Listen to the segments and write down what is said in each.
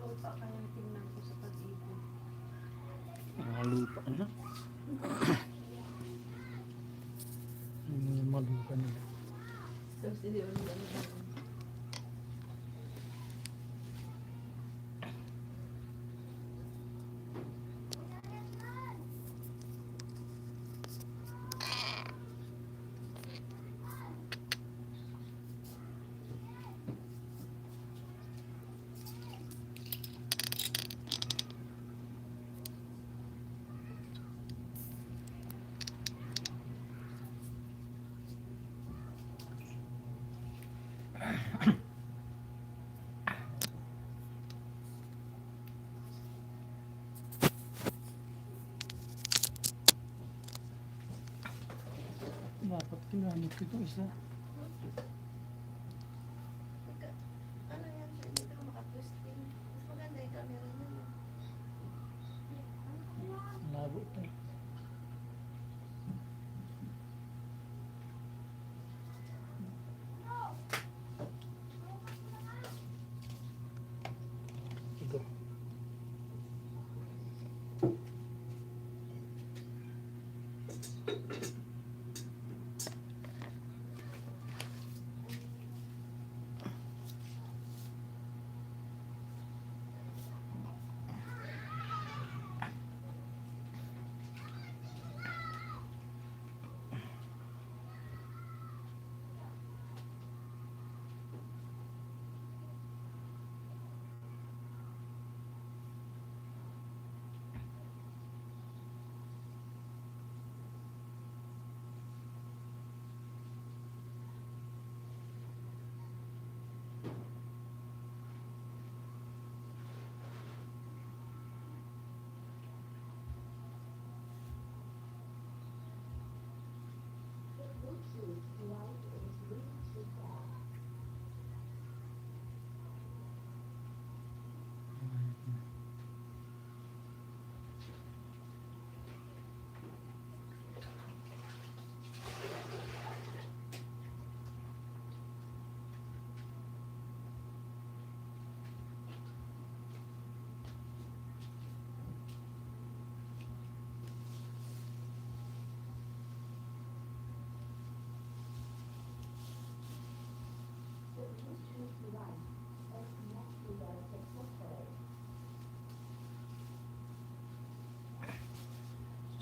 lupa kaya tingnan ko sa pag-ibon. Mga lupa na. Yung mga lupa nila. Tapos hindi ulit ano ba? Dapat kinamit ko itong isa. Ano yan? Hindi ka makatwisting. Mas maganda yung camera na yun. Labo ito. Ito.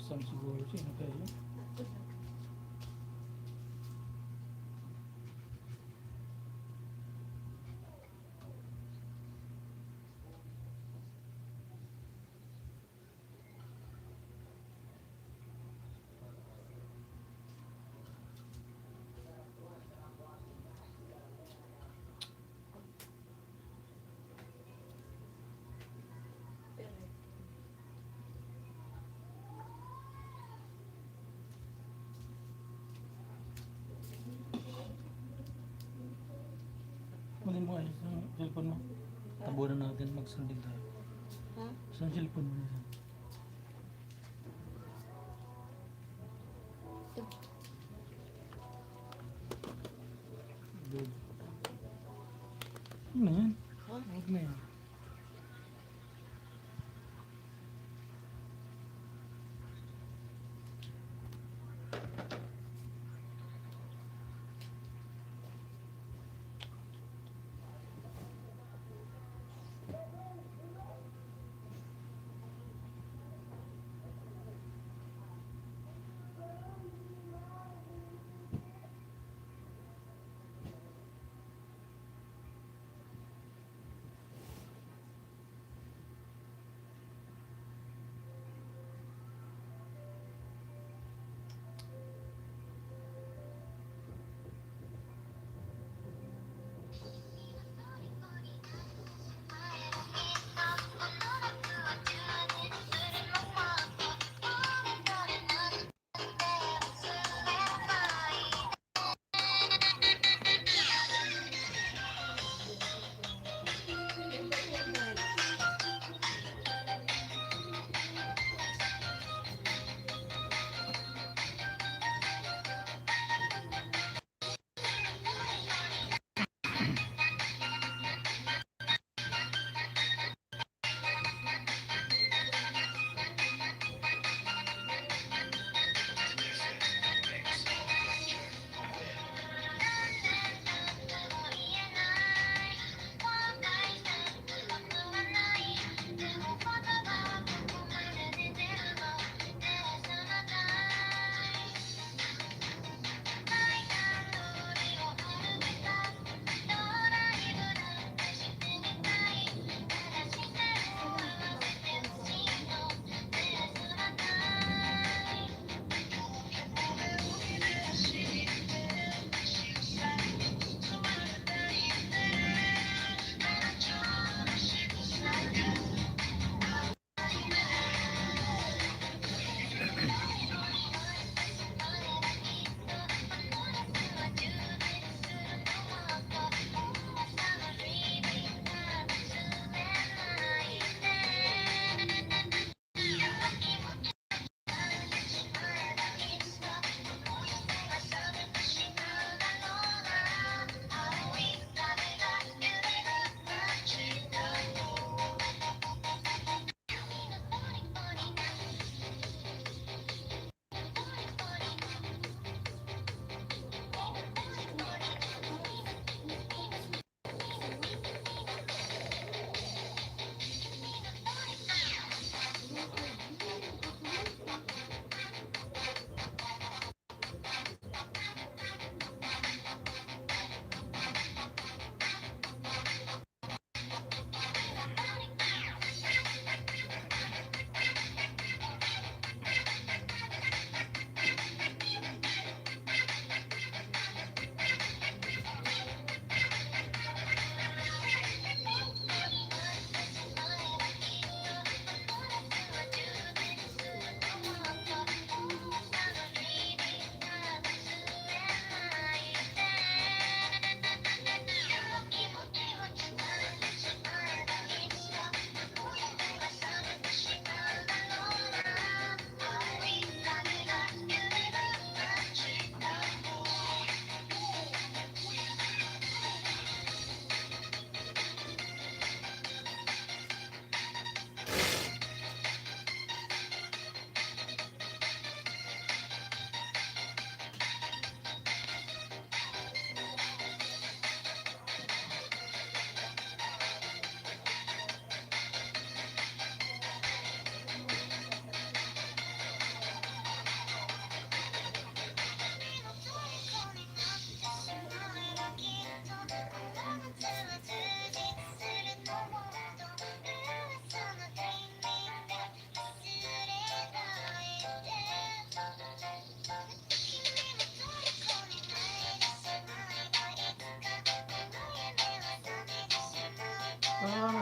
Susam siguro siya. Ano kaya yun? Kunin mo ay sa cellphone mo. Tabunan natin magsundin tayo. Ha? Sa cellphone mo na. Good. Ano yan? Ha? Huwag na yan.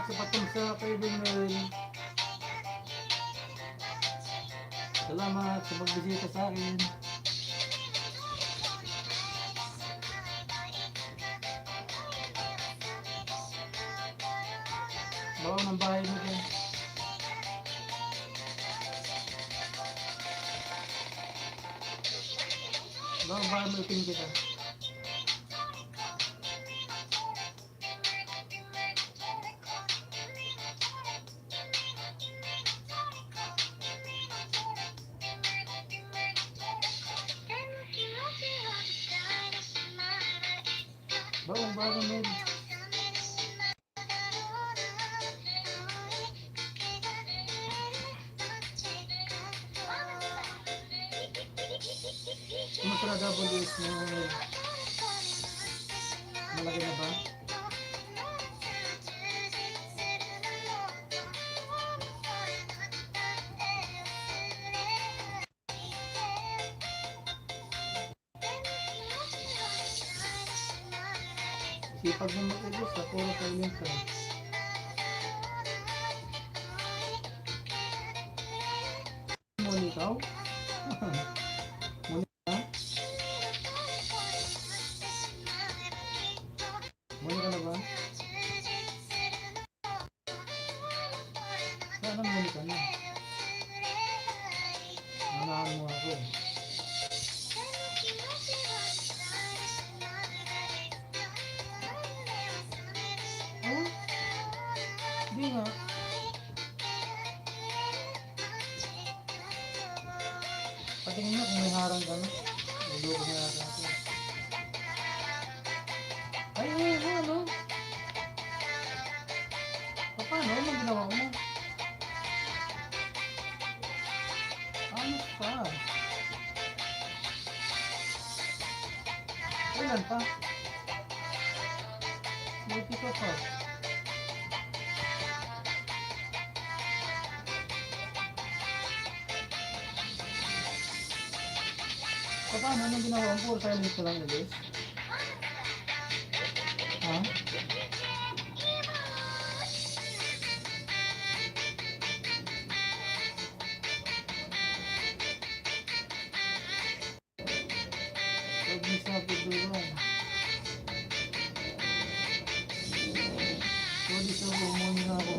Salamat sa patumsa kay Bimel. Salamat sa magbisita sa akin. Bawa ng bahay mo dyan. Bawa ng bahay mo itin kita. Bawa ng bahay mo yun. Kumusta na WS mo? Malaki na ba? Sipag mo mag-ubos ha, puro silent ka. Muna ikaw? Muna ka? Muna ka na ba? Sana muna ka na. Manahan mo ako. Oh? Di nga. Patingin mo kung may harang ka na. Naloko na yata ako. Ay, ano? Paano? Anong ginawa mo? Ayos pa. Kailan pa? Buti ka pa. Paano? Anong ginawa mo? Puro silent ko lang ulit. Ha? Huwag mo sa pagduran. Sorry sa bumuni na ako.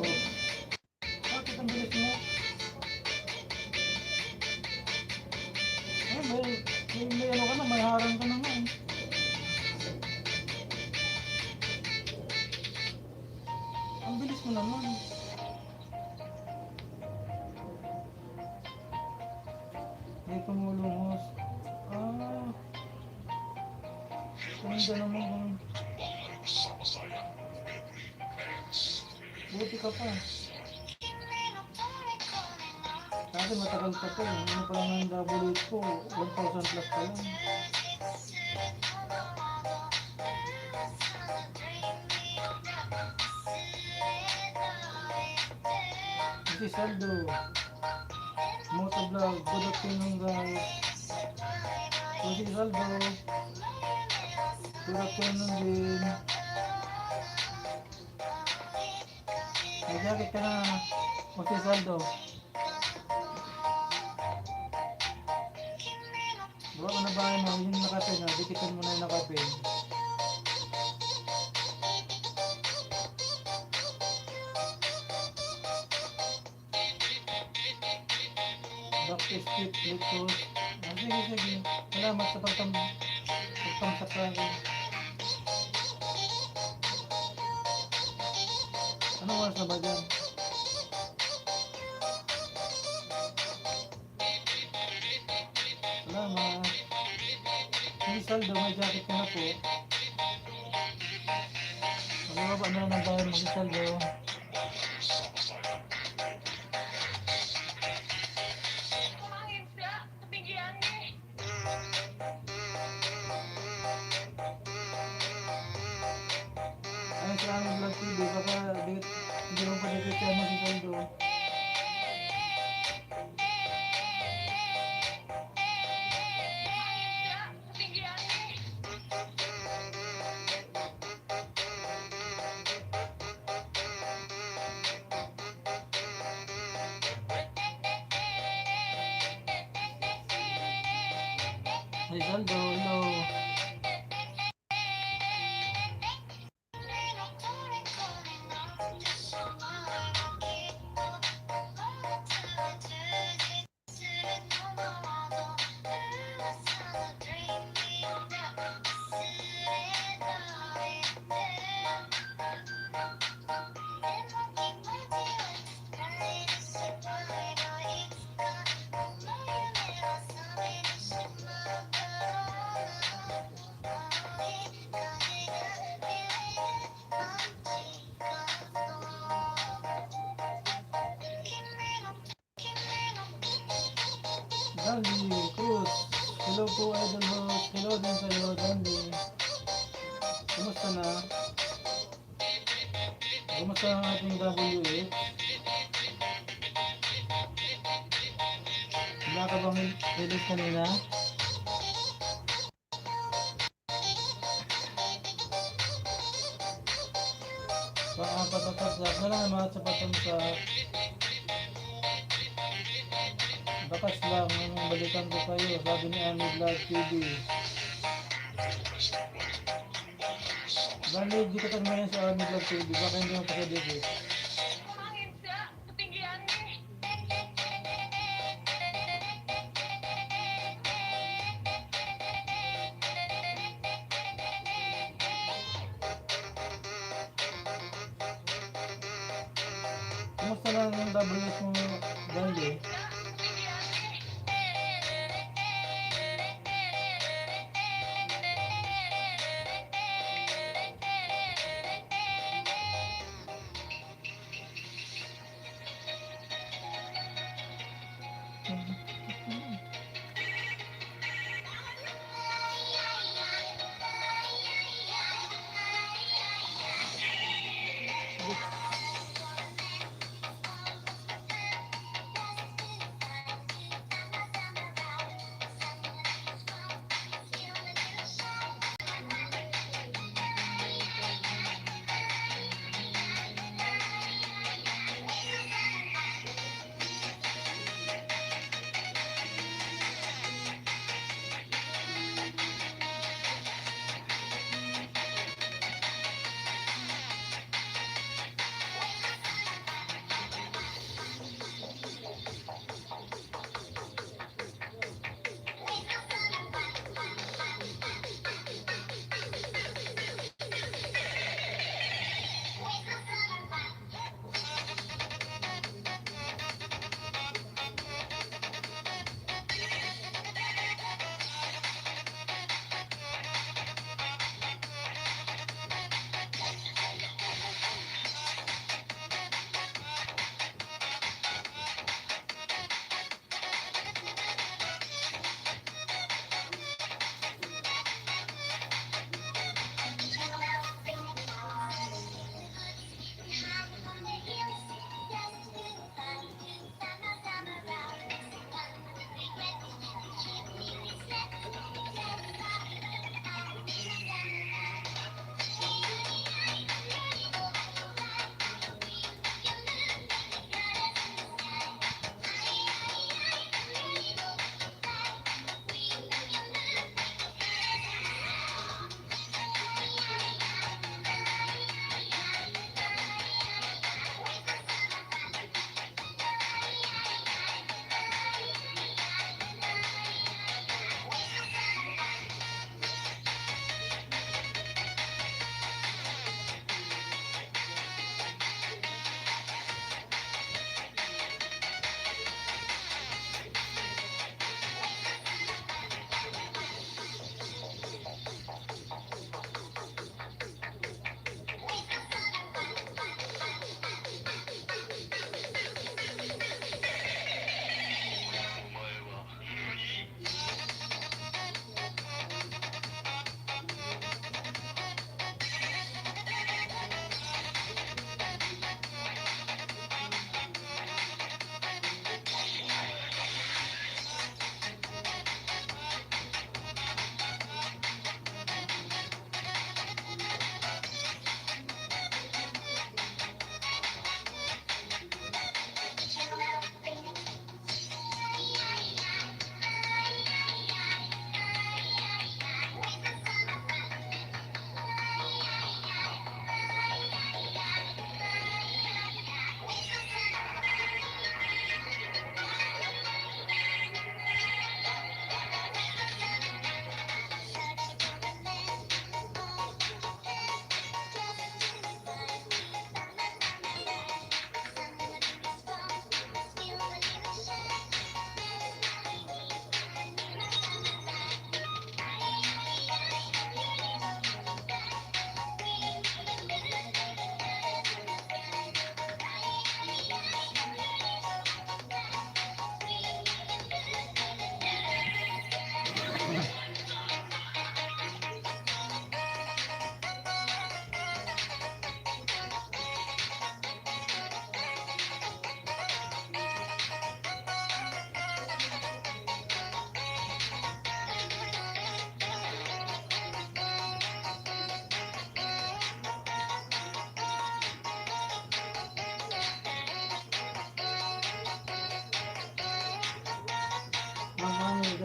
Bakit ang bilis mo? Ay, may ano ka na, may harang ka na nga eh. Ang bilis mo naman. May pangulungos. Ah. Kumanda naman kung... Buti ka pa. Kasi matagal pa to. Ano pa lang ang double ko? 1,000 plus pa lang. Kasi saldo. Motovlog. Good afternoon guys. Kasi saldo. Good afternoon din. May jacket ka na. Kasi saldo. Bawa ko na bahay mo, yung nakapin na, dikitan mo na yung nakapin. Back to skip, likod. Sige, sige. Salamat sa pagtamsak sa akin. Anong oras na ba dyan? Salamat. May saldo, may jacket ka na po. Magbaba na lang ng bahay mo si saldo. Ay, sa aming vlog TV, baka hindi mo pa dito siya si saldo. Rizaldo, hello. Dandy Cruz. Hello po, Idol Host. Hello din sa'yo, Dandy. Kumusta na? Kumusta ang ating WH? Wala ka bang release kanina? Patatas na lang mga sapatan sa bakas lang nung balikan ko kayo, sabi ni Ami Vlog TV. Bali, di ka tanmayan sa Ami Vlog TV, baka hindi mo pakidigit. Kumusta lang yung WH mo, Dandy?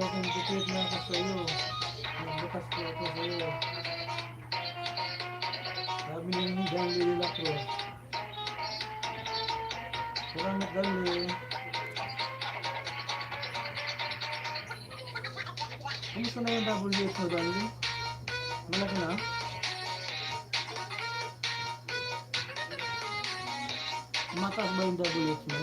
nag-authenticate na ako sa iyo. Nagbukas ko ako sa iyo. Sabi ni John Lee Lacroix. Salamat dali. Kumusta na yung WH mo, Dali? Malaki na? Mataas ba yung WH mo?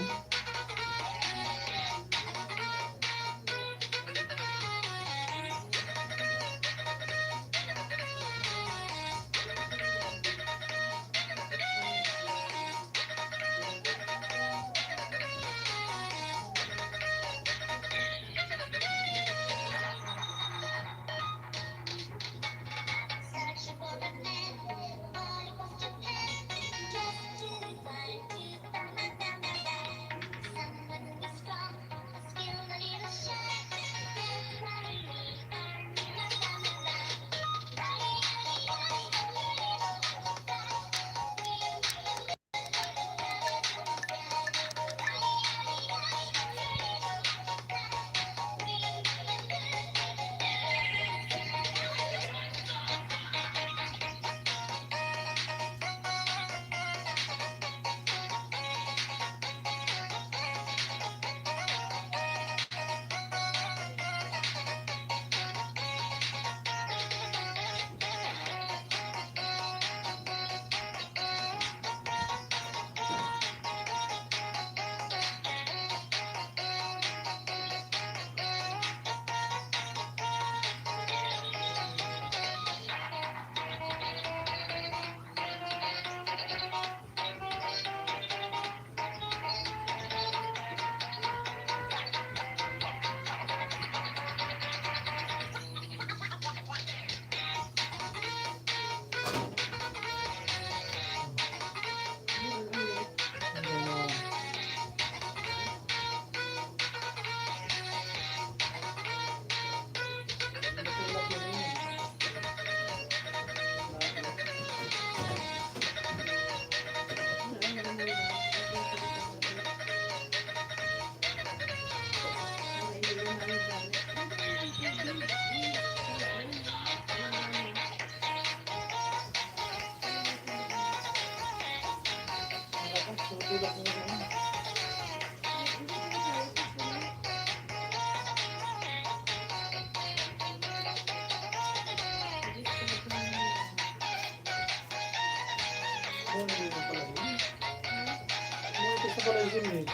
Gusto pala yun eh.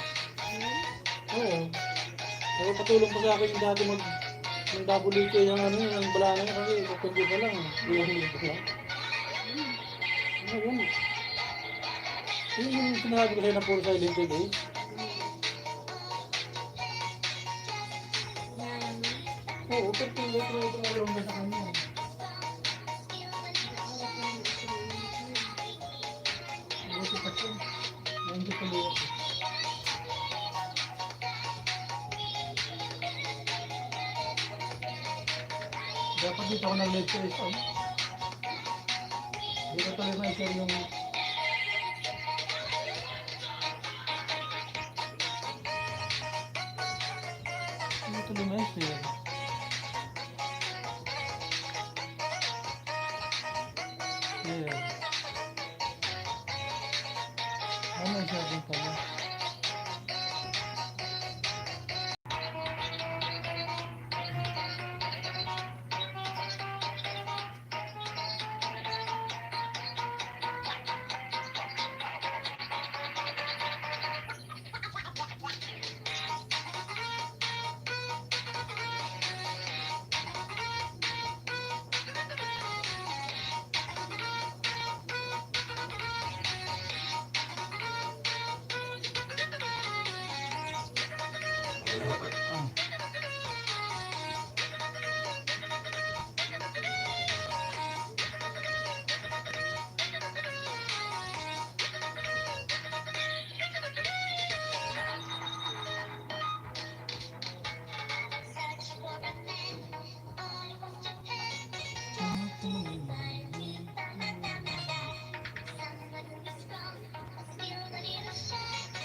Oo. Patulong pa sa akin yung dati ng WK yung ano yun, ang bala na yun kasi kukundi pa lang. Hindi pa lang. Ano yun? Yun yung sinabi ko sa'yo na puro silent eh. Oo, pero tumulong na sa kanya. Buti pa siya. Hindi ko liyak. Dapat dito ako nag-lecture ito. Hindi ko tuloy ma-share yung hindi ko tuloy ma-share. Yeah. Ano yung share din pala?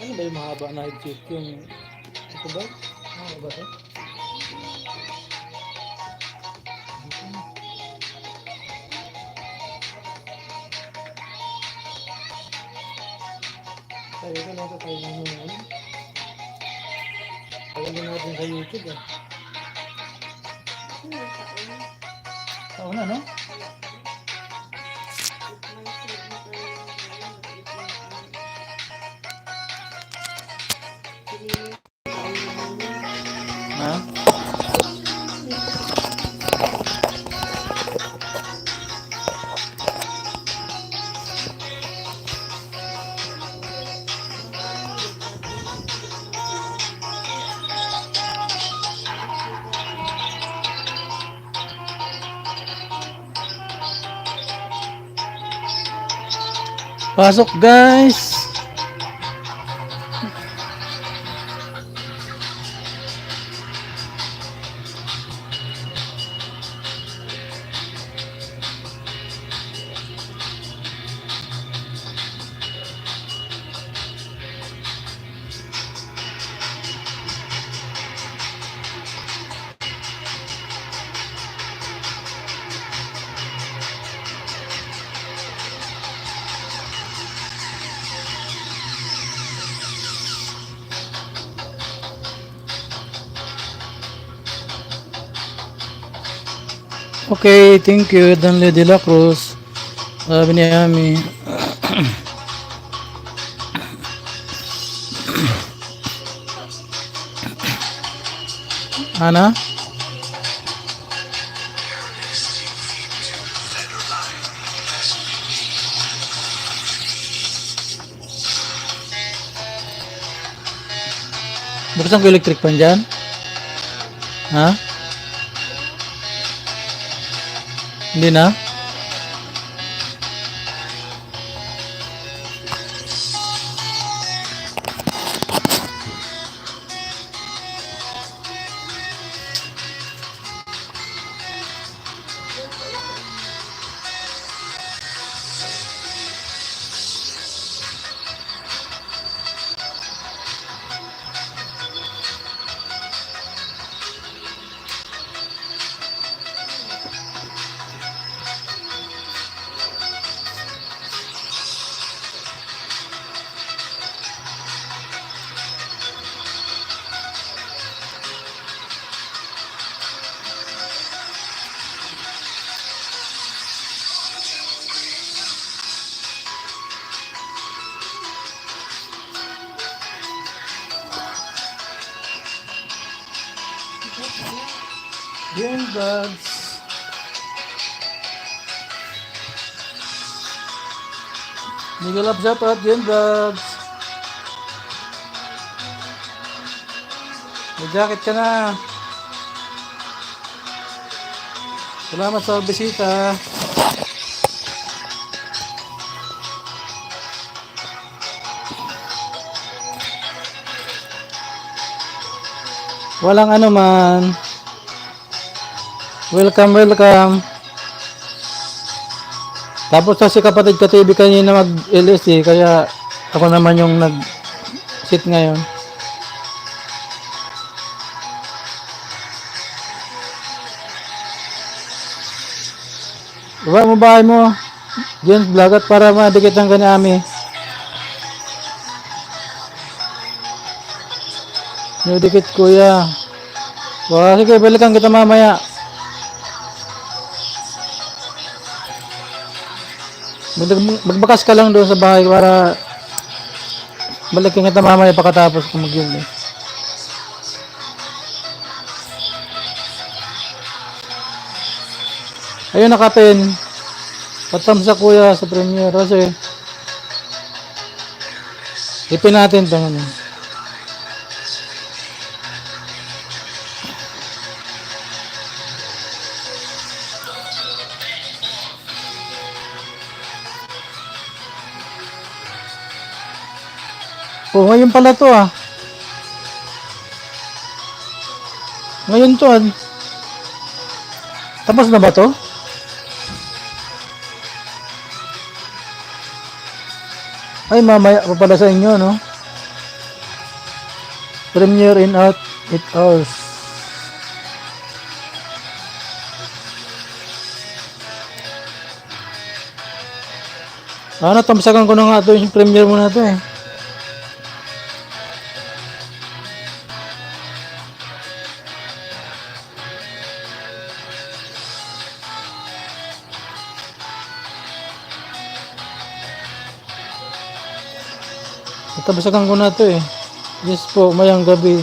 Ano ba yung mahaba na headset yung ito ba? Ano ba ito? Sabi ko nasa tayo ngayon. Tagal din natin sa YouTube eh. Ano yung taon? Taon na, no? Wala pa. 8 months na ito yung ngayon. 8 months na. Pinili taon naman yun. Ha? Pasok guys! Okay, thank you, Danle de la Cruz. Sabi ni Ami. Ana? Buksan ko electric pan dyan? Ha? Hindi na? Game bugs. Miguel up shout out Game bugs. May jacket ka na. Salamat sa bisita. Walang ano man. Welcome, welcome. Tapos sa si kapatid ka TV kanina mag-LSC, kaya ako naman yung nag-sit ngayon. Baba mo bahay mo. Diyan vlog at para madikit ang kanyami. Dikit kuya. Wah, sige, balikan kita mamaya. Magbakas ka lang doon sa bahay para balikan kita mamaya pagkatapos kung mag-yun eh. Ayun nakapen. Patamsa kuya sa premiere kasi ipin natin ito ano. Oh, ngayon pala to ah. Ngayon to ah. Tapos na ba to? Ay, mamaya pa pala sa inyo, no? Premiere in out 8 hours. Tamsakan ko na nga ito yung premiere mo na ito eh. Natabasakan ko na to eh. Yes po, mayang gabi.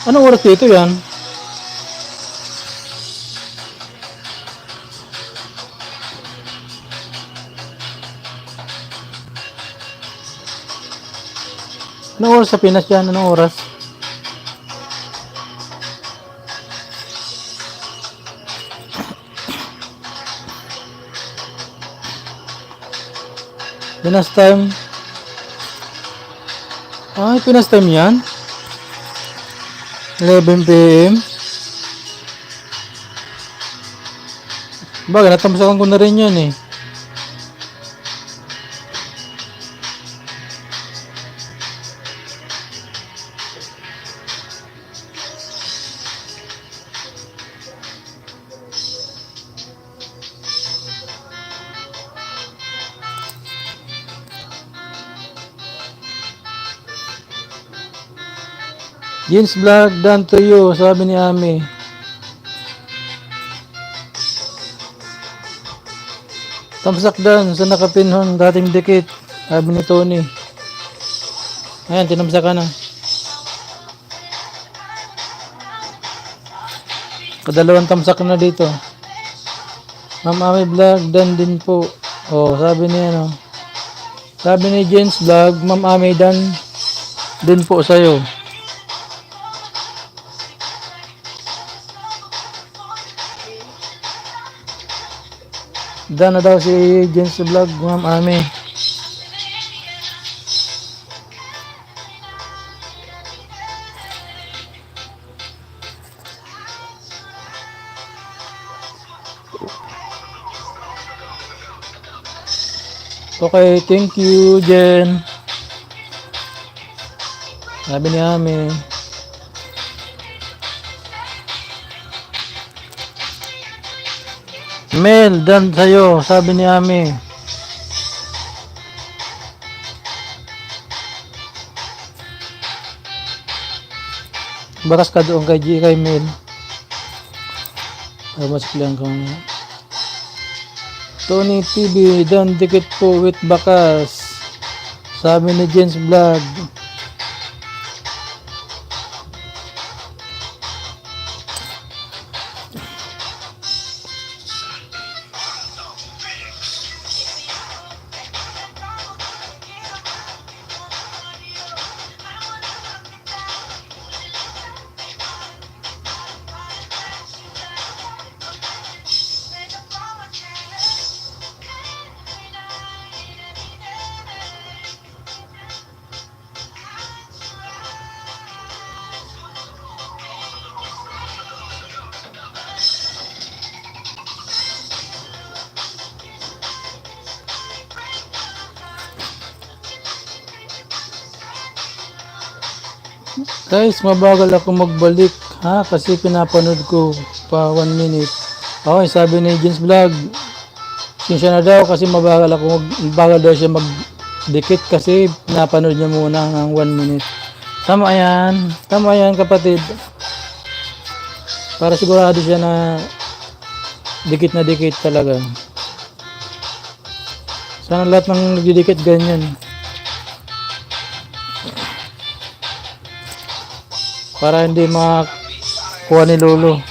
Anong oras dito yan? Anong oras sa Pinas yan? Anong oras? Pinas time. Ay, Pinas time yan? 11 PM. Bagay, natamsakan ko na rin yan eh. Jeans vlog done to you, sabi ni Ami. Tamsak dan sa nakapinhon dating dikit, sabi ni Tony. Ayan, tinamsak ka na. Kadalawang tamsak na dito. Ma'am Ami vlog done din po. Oh, sabi ni ano. Sabi ni Jeans vlog, Ma'am Ami done din po sa'yo. Dan na daw si Jens Vlog, Ma'am Ami. Okay, thank you, Jen. Sabi ni Ami. Mel, dan sa'yo, sabi ni Ami. Bakas ka doon kay Mel. Tapos lang ko. Tony TV, dan dikit po with bakas. Sabi ni Jens Vlog. Guys, mabagal ako magbalik ha kasi pinapanood ko pa 1 minute. Okay, sabi ni Jens Vlog, sinsya na daw kasi mabagal daw siya magdikit kasi pinapanood niya muna ng 1 minute. Tama yan kapatid. Para sigurado siya na dikit talaga. Sana lahat ng nagdidikit ganyan. Para hindi makuha ni Lolo.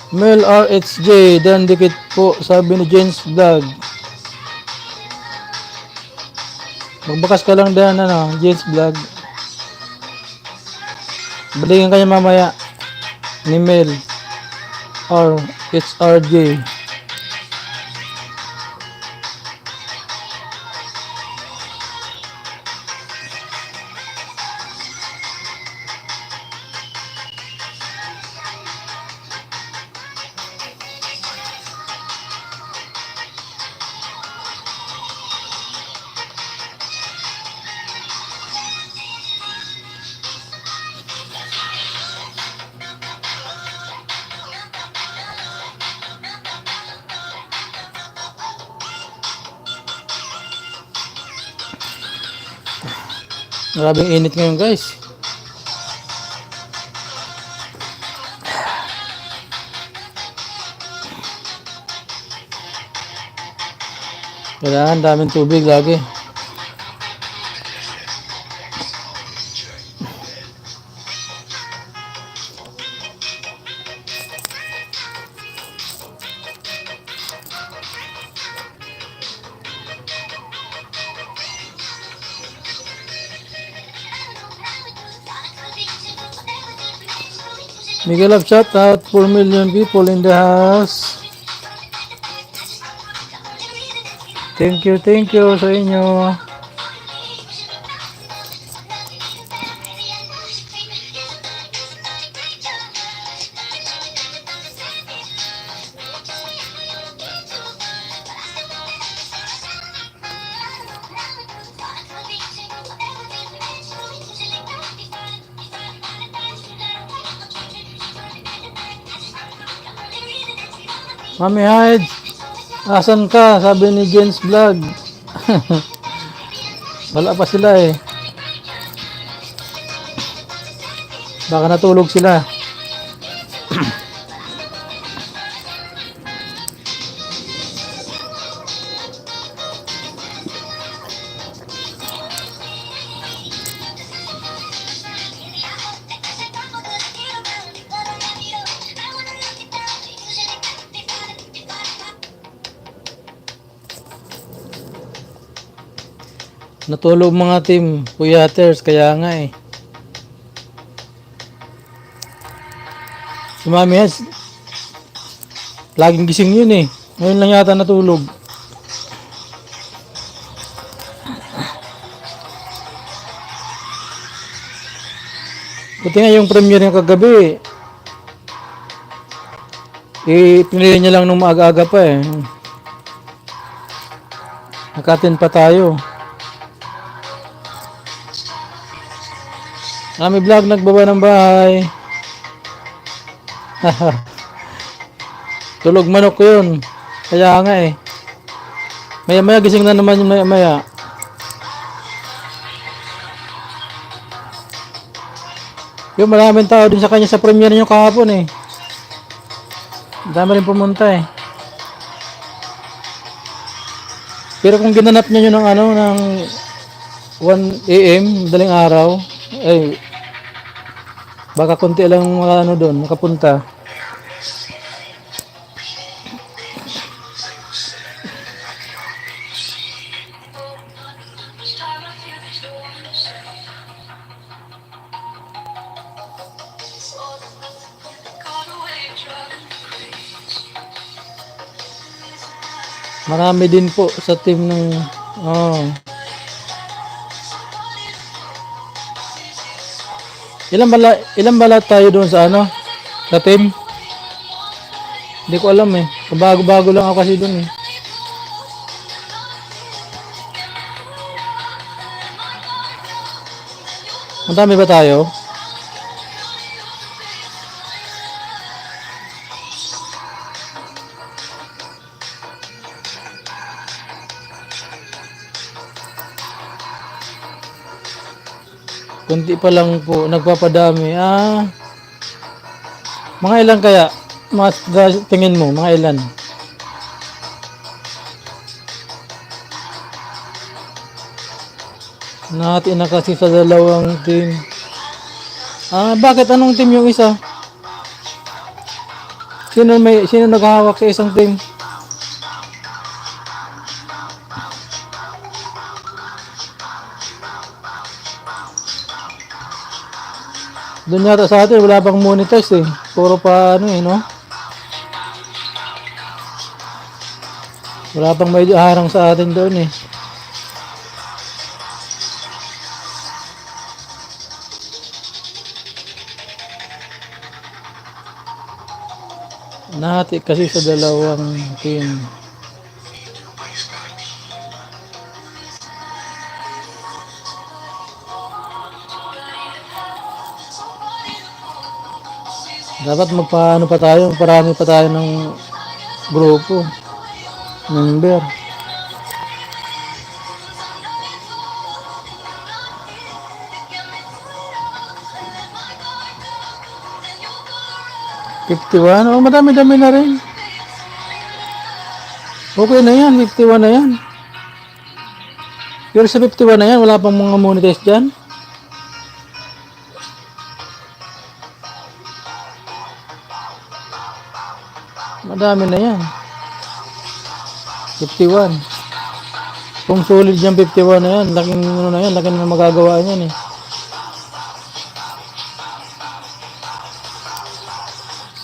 Mel RHJ dan dikit po, sabi ni Jens Vlog. Magbakas ka lang dyan, ano, James Vlog. Balikan kayo mamaya ni Mel or it's RJ. Marabing init ngayon guys. Kailangan daming tubig lagi. Miguel of shout out 4 million people in the house. Thank you sa inyo. Mami Hyde, asan ka? Sabi ni James Vlog. Wala pa sila eh. Baka natulog sila. Natulog mga team Puyaters, kaya nga eh. Si Mami Hyde, laging gising yun eh. Ngayon lang yata natulog. Buti nga yung premiere yung kagabi. Pinili niya lang nung maaga-aga pa eh. Nakatin pa tayo. Mami Vlog nagbaba ng bahay. Tulog manok ko yun. Kaya nga eh. Maya-maya gising na naman yung maya-maya. Yung maraming tao din sa kanya sa premiere niyo kahapon eh. Dami rin pumunta eh. Pero kung ginanap niya yun ng ano, ng 1 AM, daling araw, eh, baka konti lang mga ano doon, makapunta. Marami din po sa team ng Ilan bala tayo doon sa ano? Sa team? Hindi ko alam eh. Bago-bago lang ako kasi doon eh. Madami ba tayo? Kunti pa lang po, nagpapadami. Mga ilan kaya? Tingin mo, mga ilan? Nahati na kasi sa dalawang team. Bakit anong team yung isa? Sino naghahawak sa isang team? Doon yata sa atin, wala pang monetize eh. Puro pa ano eh, no? Wala pang may harang sa atin doon eh. Nahati kasi sa dalawang team. Dapat magpaano pa tayo, parami pa tayo ng grupo, member. $51? Oh, madami-dami na rin. Okay na yan, 51 na yan. Pero sa 51 na yan, wala pang mga monetize dyan. Madami na yan. 51. Kung solid yan, 51 na yan. Laking ano na yan, laking na magagawa yan eh.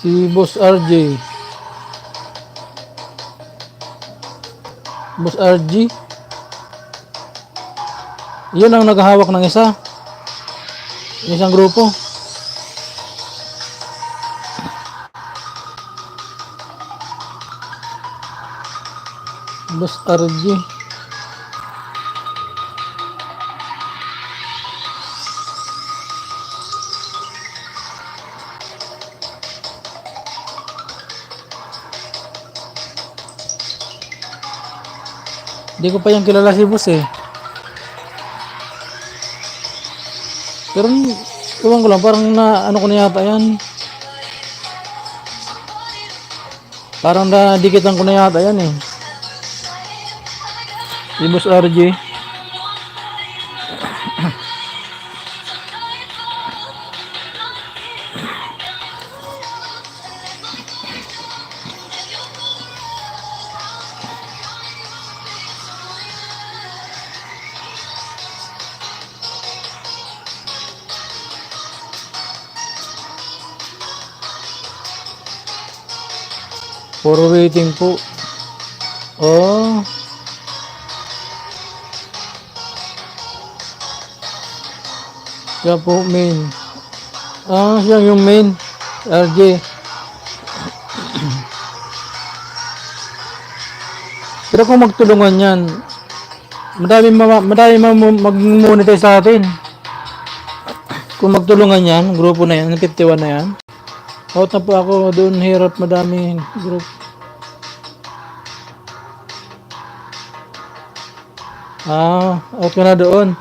Si Boss RJ. Boss RG. Yun ang naghahawak ng isa. Isang grupo. Boss RG. Hindi ko pa yung kilala si Boss eh. Pero ewan ko lang, parang na ano ko na yata yan. Parang nadikitan ko na yata yan eh. Si Boss RJ. Puro waiting po. Oh. Siya po main. Ah, siya yung main. RJ. Pero kung magtulungan yan, madami mag-monetize sa atin. Kung magtulungan yan, grupo na yan, 51 na yan. Out na po ako doon, hirap, madami group. Ah, out ka na doon.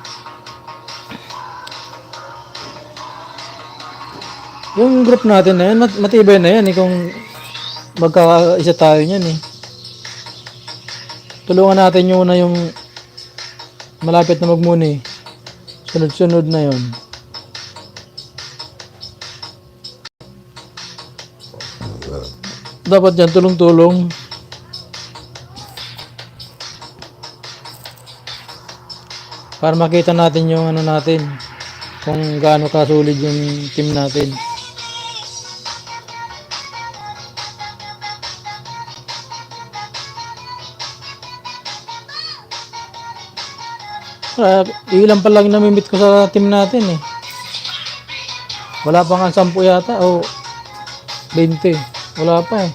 Yung group natin na yan, matibay na yan eh, kung magkakaisa tayo niyan eh. Tulungan natin yun na yung malapit na magmuni. Sunod-sunod na yon. Dapat yan, tulong-tulong. Para makita natin yung ano natin, kung gaano kasolid yung team natin. Ilan pa lang namimit ko sa team natin eh. Wala pa nga 10 yata o 20. Wala pa eh.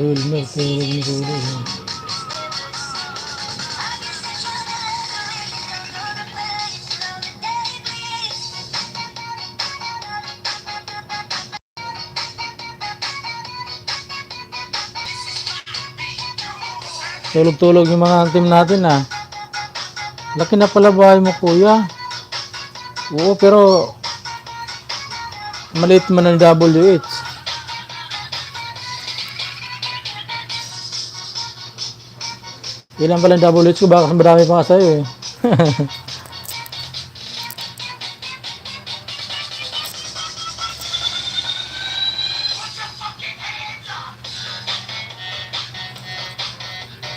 Wilmer, tulog ni tulog. Tulog-tulog yung mga team natin ah. Laki na pala bahay mo kuya. Oo pero maliit man ang WH. Ilan pala ang WH ko baka marami pa ka sa'yo eh.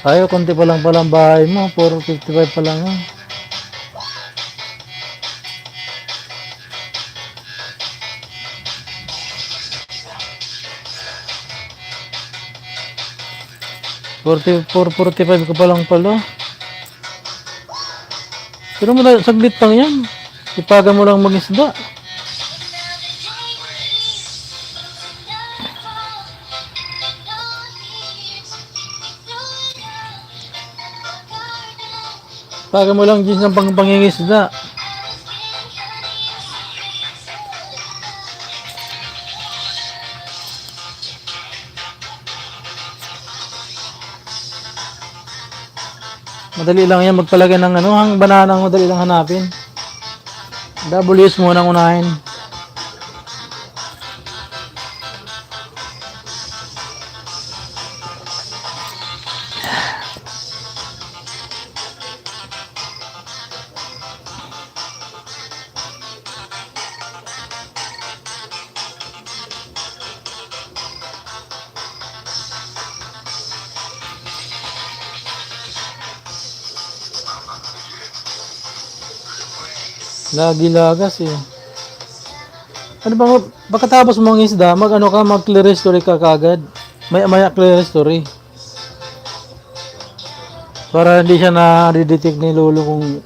Ayaw, konti pa lang palang bahay mo. 455 pa lang ah. $44, $45 ka pa lang pala. Pero saglit lang yan. Ipaga mo lang mag-isda. Ipaga mo lang dyan ng pangingisda. Madali lang yan magpalagay ng ano, ang bananang madali lang hanapin. WS muna ang unahin. Lagi lagas eh. Ano ba, pagkatapos mong isda, mag-ano ka, mag-clear history ka kagad. May clear history. Para hindi siya na-detect ni Lolo kung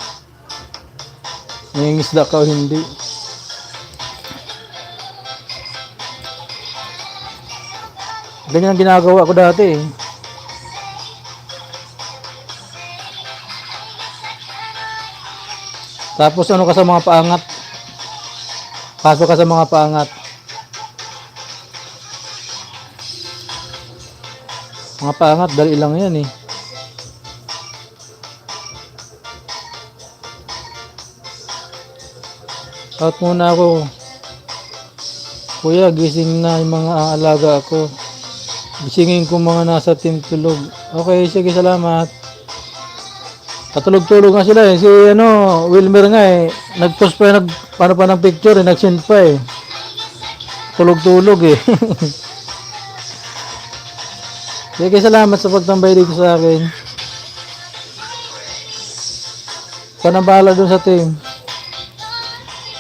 may isda ka o hindi. Ganyan ang ginagawa ko dati eh. Tapos ano ka sa mga paangat? Pasok ka sa mga paangat. Mga paangat, dali lang yan eh. Out muna ako. Kuya, gising na yung mga alaga ko. Gisingin ko mga nasa team tulog. Okay, sige, salamat. Patulog-tulog nga sila eh. Si Wilmer nga eh. Nag-post pa paano pa ng picture eh. Nag-send pa eh. Tulog-tulog eh. Sige, salamat sa pagtambay dito sa akin. Panabala dun sa team.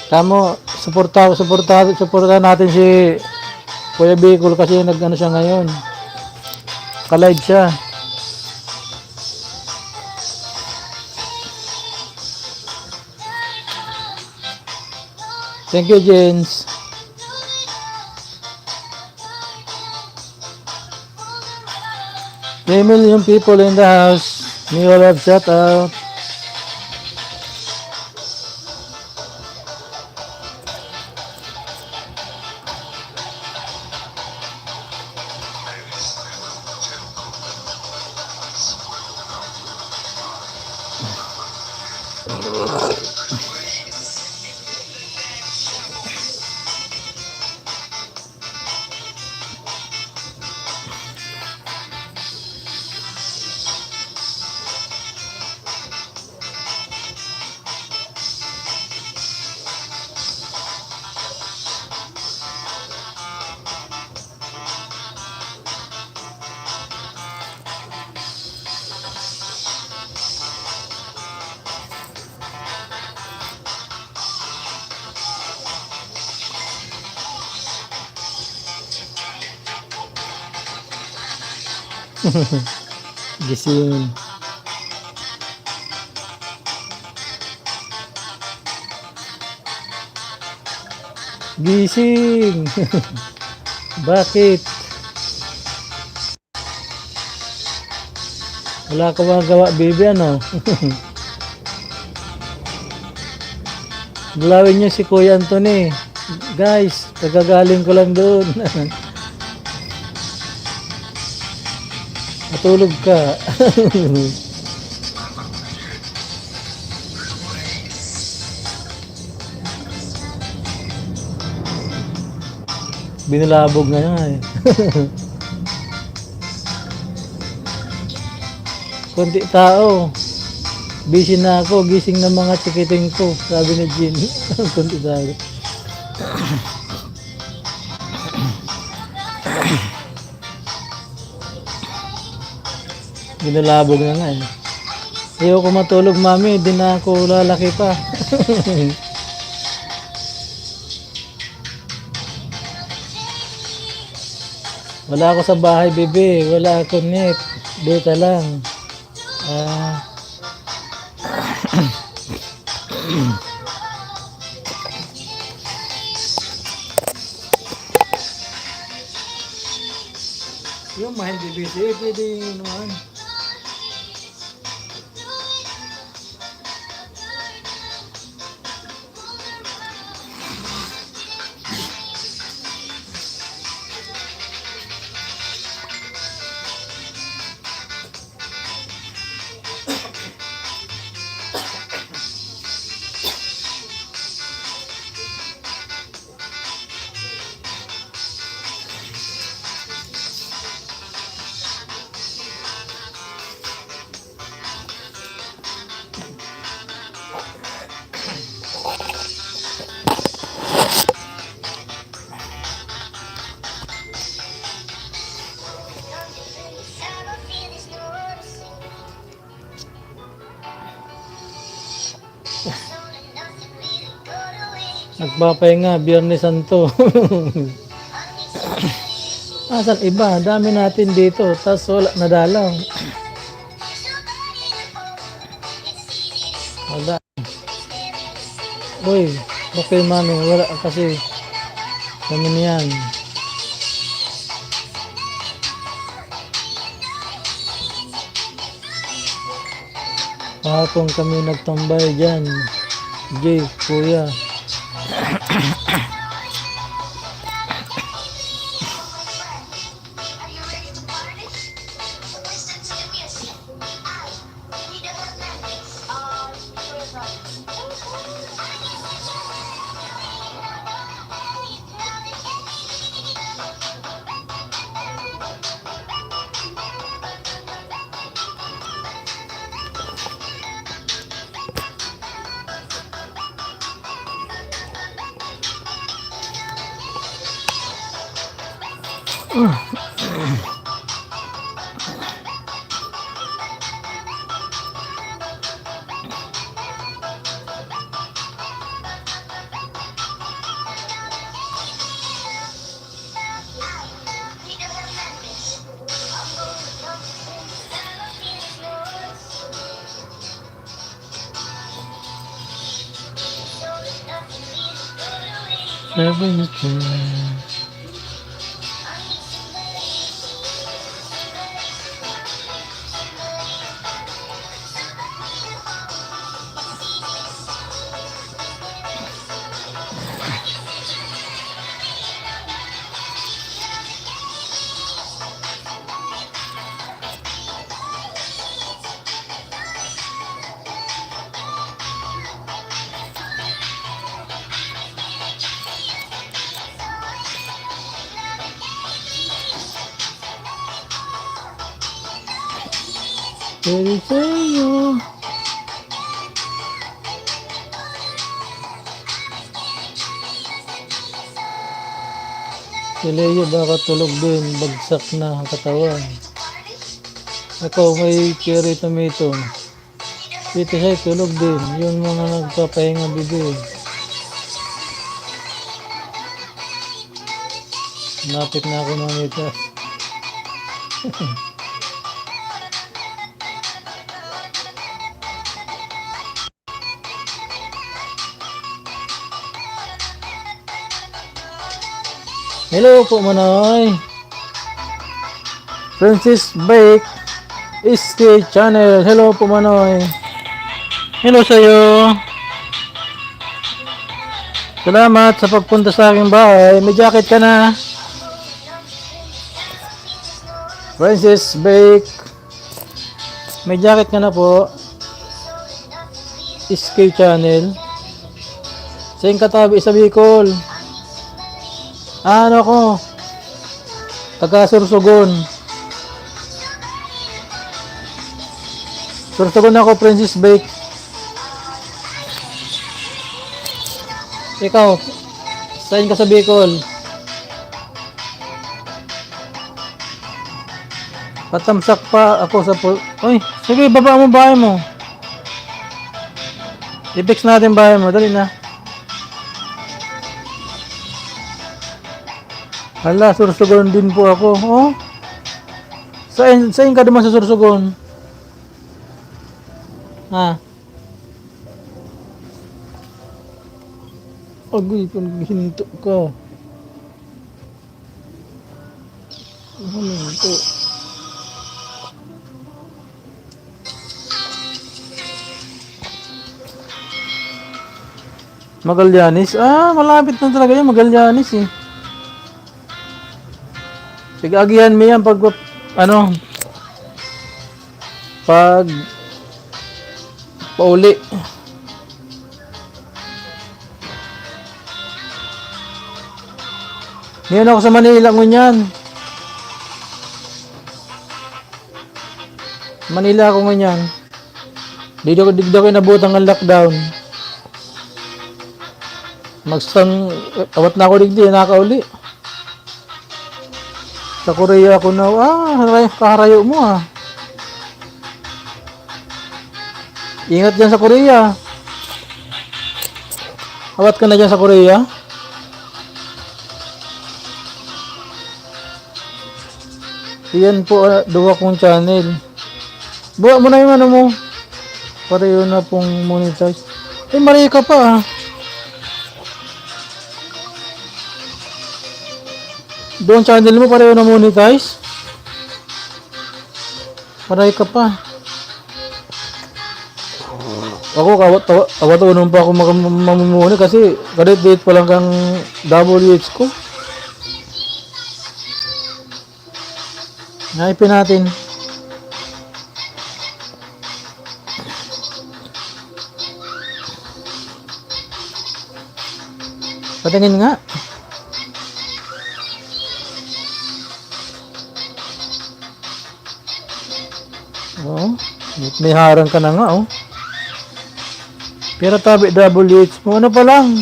Tamo, suportahan natin si Kuya Bicol kasi nag-ano siya ngayon. Ka-live siya. Thank you, Jens. Three million people in the house. Me all have shout out. Gising. Gising. Bakit? Wala ka magawa, baby, ano? Bulawin niyo si Kuya Anthony. Guys, kagagaling ko lang doon. Matulog ka. Binalabog nga nga eh. Konti tao. Busy na ako. Gising na mga chikiting ko. Sabi ni Jean. Konti tao. Binalabog na nga eh. Ayoko matulog mami. Di na ako lalaki pa. Wala ako sa bahay, bebe. Wala ako net. Data lang. Ah. Yung mahal, bebe. Pwede yun naman. Nagpapahinga, Biyernes Santo. Asan iba? Dami natin dito. Tapos wala nadalaw. Wala. Uy, okay mami. Wala kasi. Kami niyan. Kahapon kami nagtambay dyan. Jay, kuya. Pwede sa'yo. Si Leo baka tulog din, bagsak na ang katawan. Ako may cherry tomato. Dito siya tulog din, yung mga nagpapahinga bibi. Napit na ako ng mitas. Hello po Manoy. Francis Bake SK Channel. Hello po Manoy. Hello sa'yo. Salamat sa pagpunta sa aking bahay. May jacket ka na. Princess Bake. May jacket ka na po. SK Channel. Sa yung katabi sa Bicol. Ano ko? Taga Sursogon. Sursogon ako, Princess Bake. Ikaw, saan ka sa Bicol? Patamsak pa ako sa Uy, sige, baba mo bahay mo. I-fix natin bahay mo, dali na. Hala, Sursogon din po ako. Oh? Saan ka naman sa Sursogon? Ha? Agoy, pag-hinto ka. Ano ito? Magallanes? Ah, malapit na talaga yun. Magallanes eh. Sige, agihan mo yan pag, ano, pag pauli. Ngayon ako sa Manila ngunyan. Manila ako ngunyan. Dito ko nabutang ang lockdown. Awat na ako digdi, nakauli. Sa Korea ako na, kaharayo mo ah. Ingat dyan sa Korea. Awat ka na dyan sa Korea. Yan po, duwa kong channel. Buwa mo na yung ano mo. Pareho na pong monetize. Mali ka pa ah. Doon channel mo pareho na monetize. Pareho ka pa. Ako, awat-unong pa ako mamumuni kasi kadit date pa lang kang WH ko. Naipin natin. Patingin nga. Oh, may harang ka na nga oh. Pero tabi WH mo. Ano pa lang?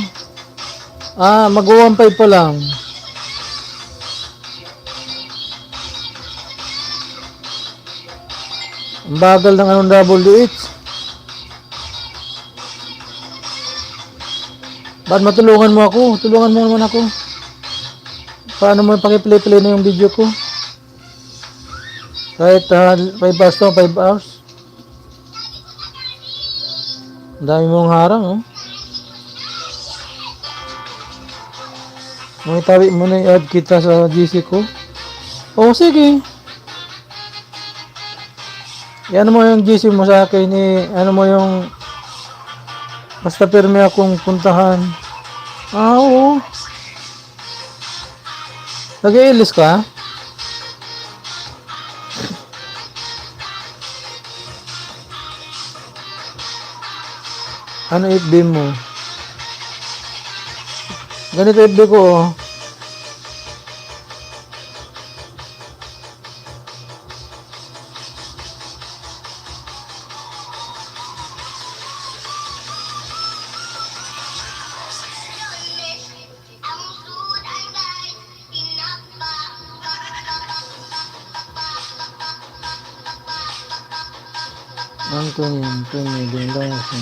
Mag-1.5 pa lang. Ang bagal ng anong WH. Ba't matulungan mo ako? Tulungan mo naman ako. Paano mo pakiplay-play na yung video ko? Kahit 5 hours to, 5 hours. Ang dami mong harang, oh. May tabi mo na i-add kita sa GC ko. Oh, sige. Yan mo yung GC mo sa akin ano mo yung basta pirmi akong puntahan. Oo. Nag-i-ilis ka? Ano FB mo? Ganito FB ko oh. Ang kunin din lang sa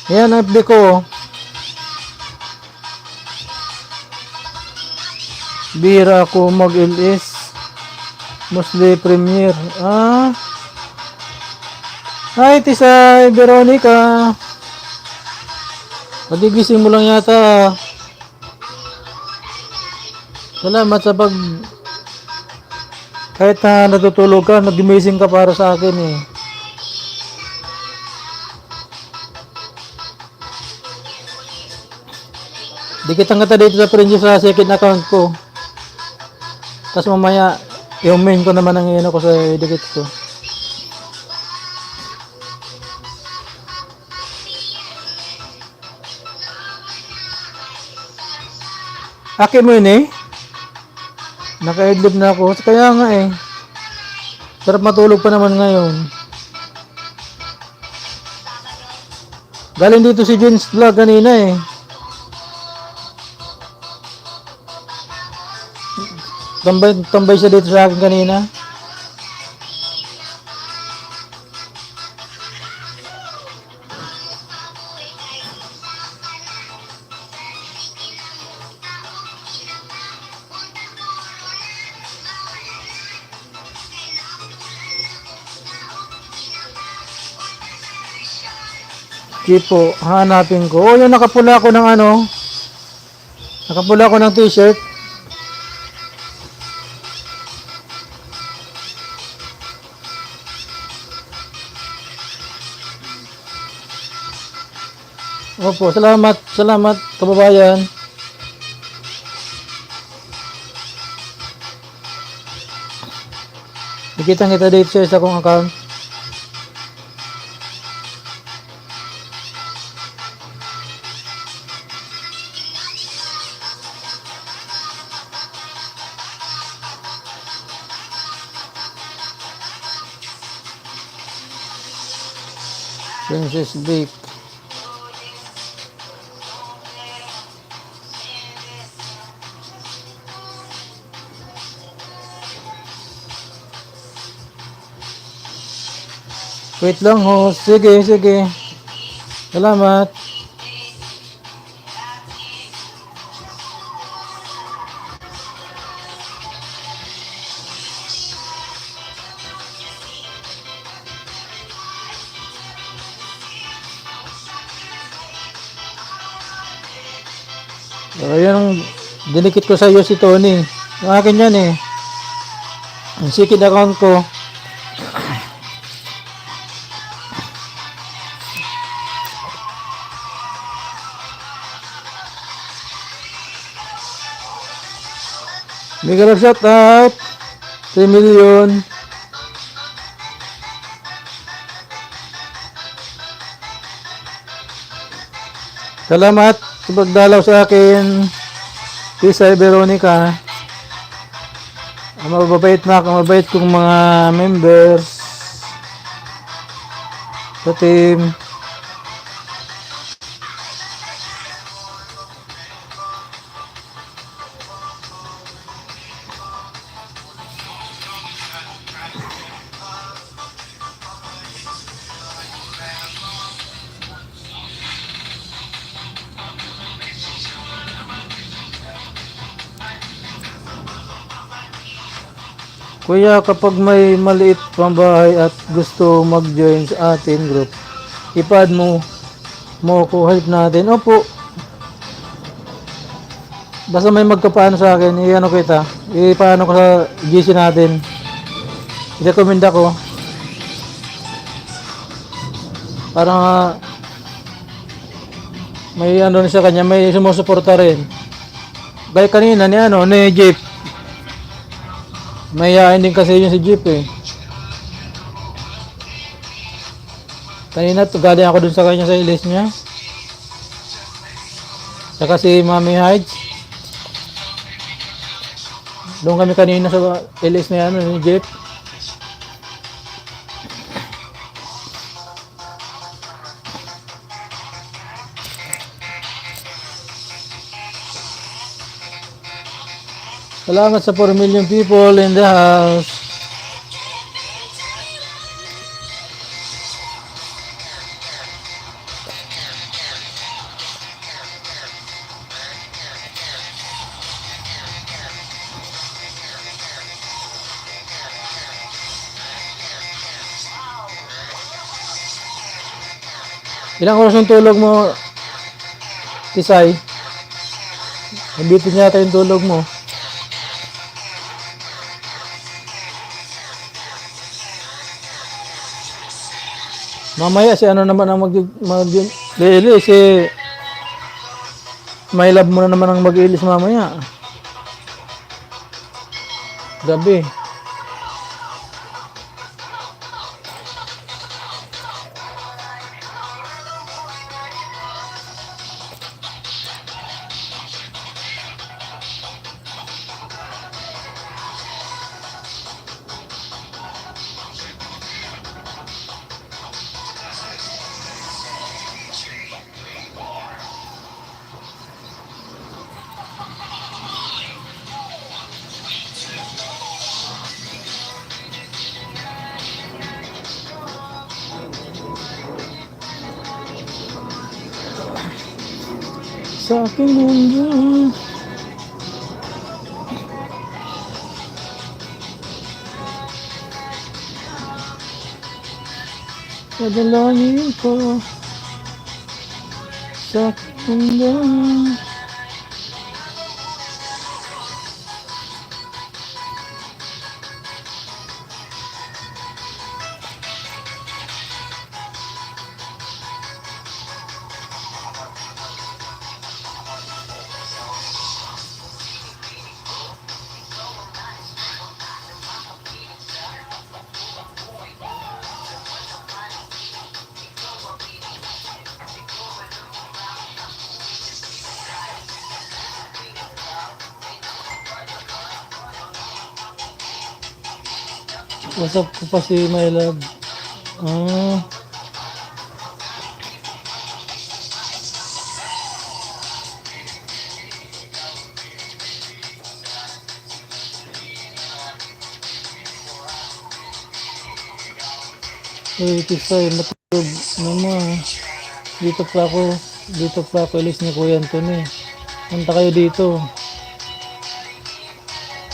yan ang FB ko. Bira ako mag-LS. Mostly Premier. Hi, Tisay, Veronica. Magigising mo lang yata. Salamat sa Kahit na natutulog ka, nag-amazing ka para sa akin eh. Dikit ang kita dito sa Princess sa second account ko. Tapos mamaya, yung main ko naman ang ino ko sa dikit ko. Aki mo yun eh. Naka-headlip na ako. Kaya nga eh. Sarap matulog pa naman ngayon. Galing dito si Jens Vlog kanina eh. Tambay siya dito sa akin kanina. Tipo, hanapin ko. Oh, yung nakapula ko ng ano. Nakapula ko ng t-shirt. Opo, salamat kababayan. Nakita kita dito sa isa kong account. Princess Bake. Wait lang ho. Sige, sige. Salamat. Ayan ang dinikit ko sa iyo si Tony. Yung akin yan eh. Ang second account ko. Mega shout out 3 million. Salamat sa pagdalaw sa akin, Tisa Veronica. Ang mababait kong mga members sa team. Kuya, kapag may maliit pang bahay at gusto mag-join sa ating group, ipad mo ko, help natin. Opo. Basta may magkapaano sa akin, i-ano kita. Ipaano ko sa GC natin. I-recommend ako. Para may ano sa kanya, may sumusuporta rin. Gaya kanina ni Jeep. Mayayain din kasi yun si Jeep eh. Kanina galing ako dun sa kanya sa ilis niya. Saka si Mami Hides. Doon kami kanina sa ilis na ni Jeep. Salamat sa 4 million people in the house. Ilang oras yung tulog mo, Tisay? Nabitin yata yung tulog mo. Mamaya si ano naman ang mag-iilis, si may love mo na naman ang mag-iilis mamaya. Gabi. Sa aking mundo. Padalangin ko sa aking mundo. What's up ko pa si My Love? Ah, Tisay, matulog naman. Dito pa ako ilis ni Kuya Anthony. Punta kayo dito.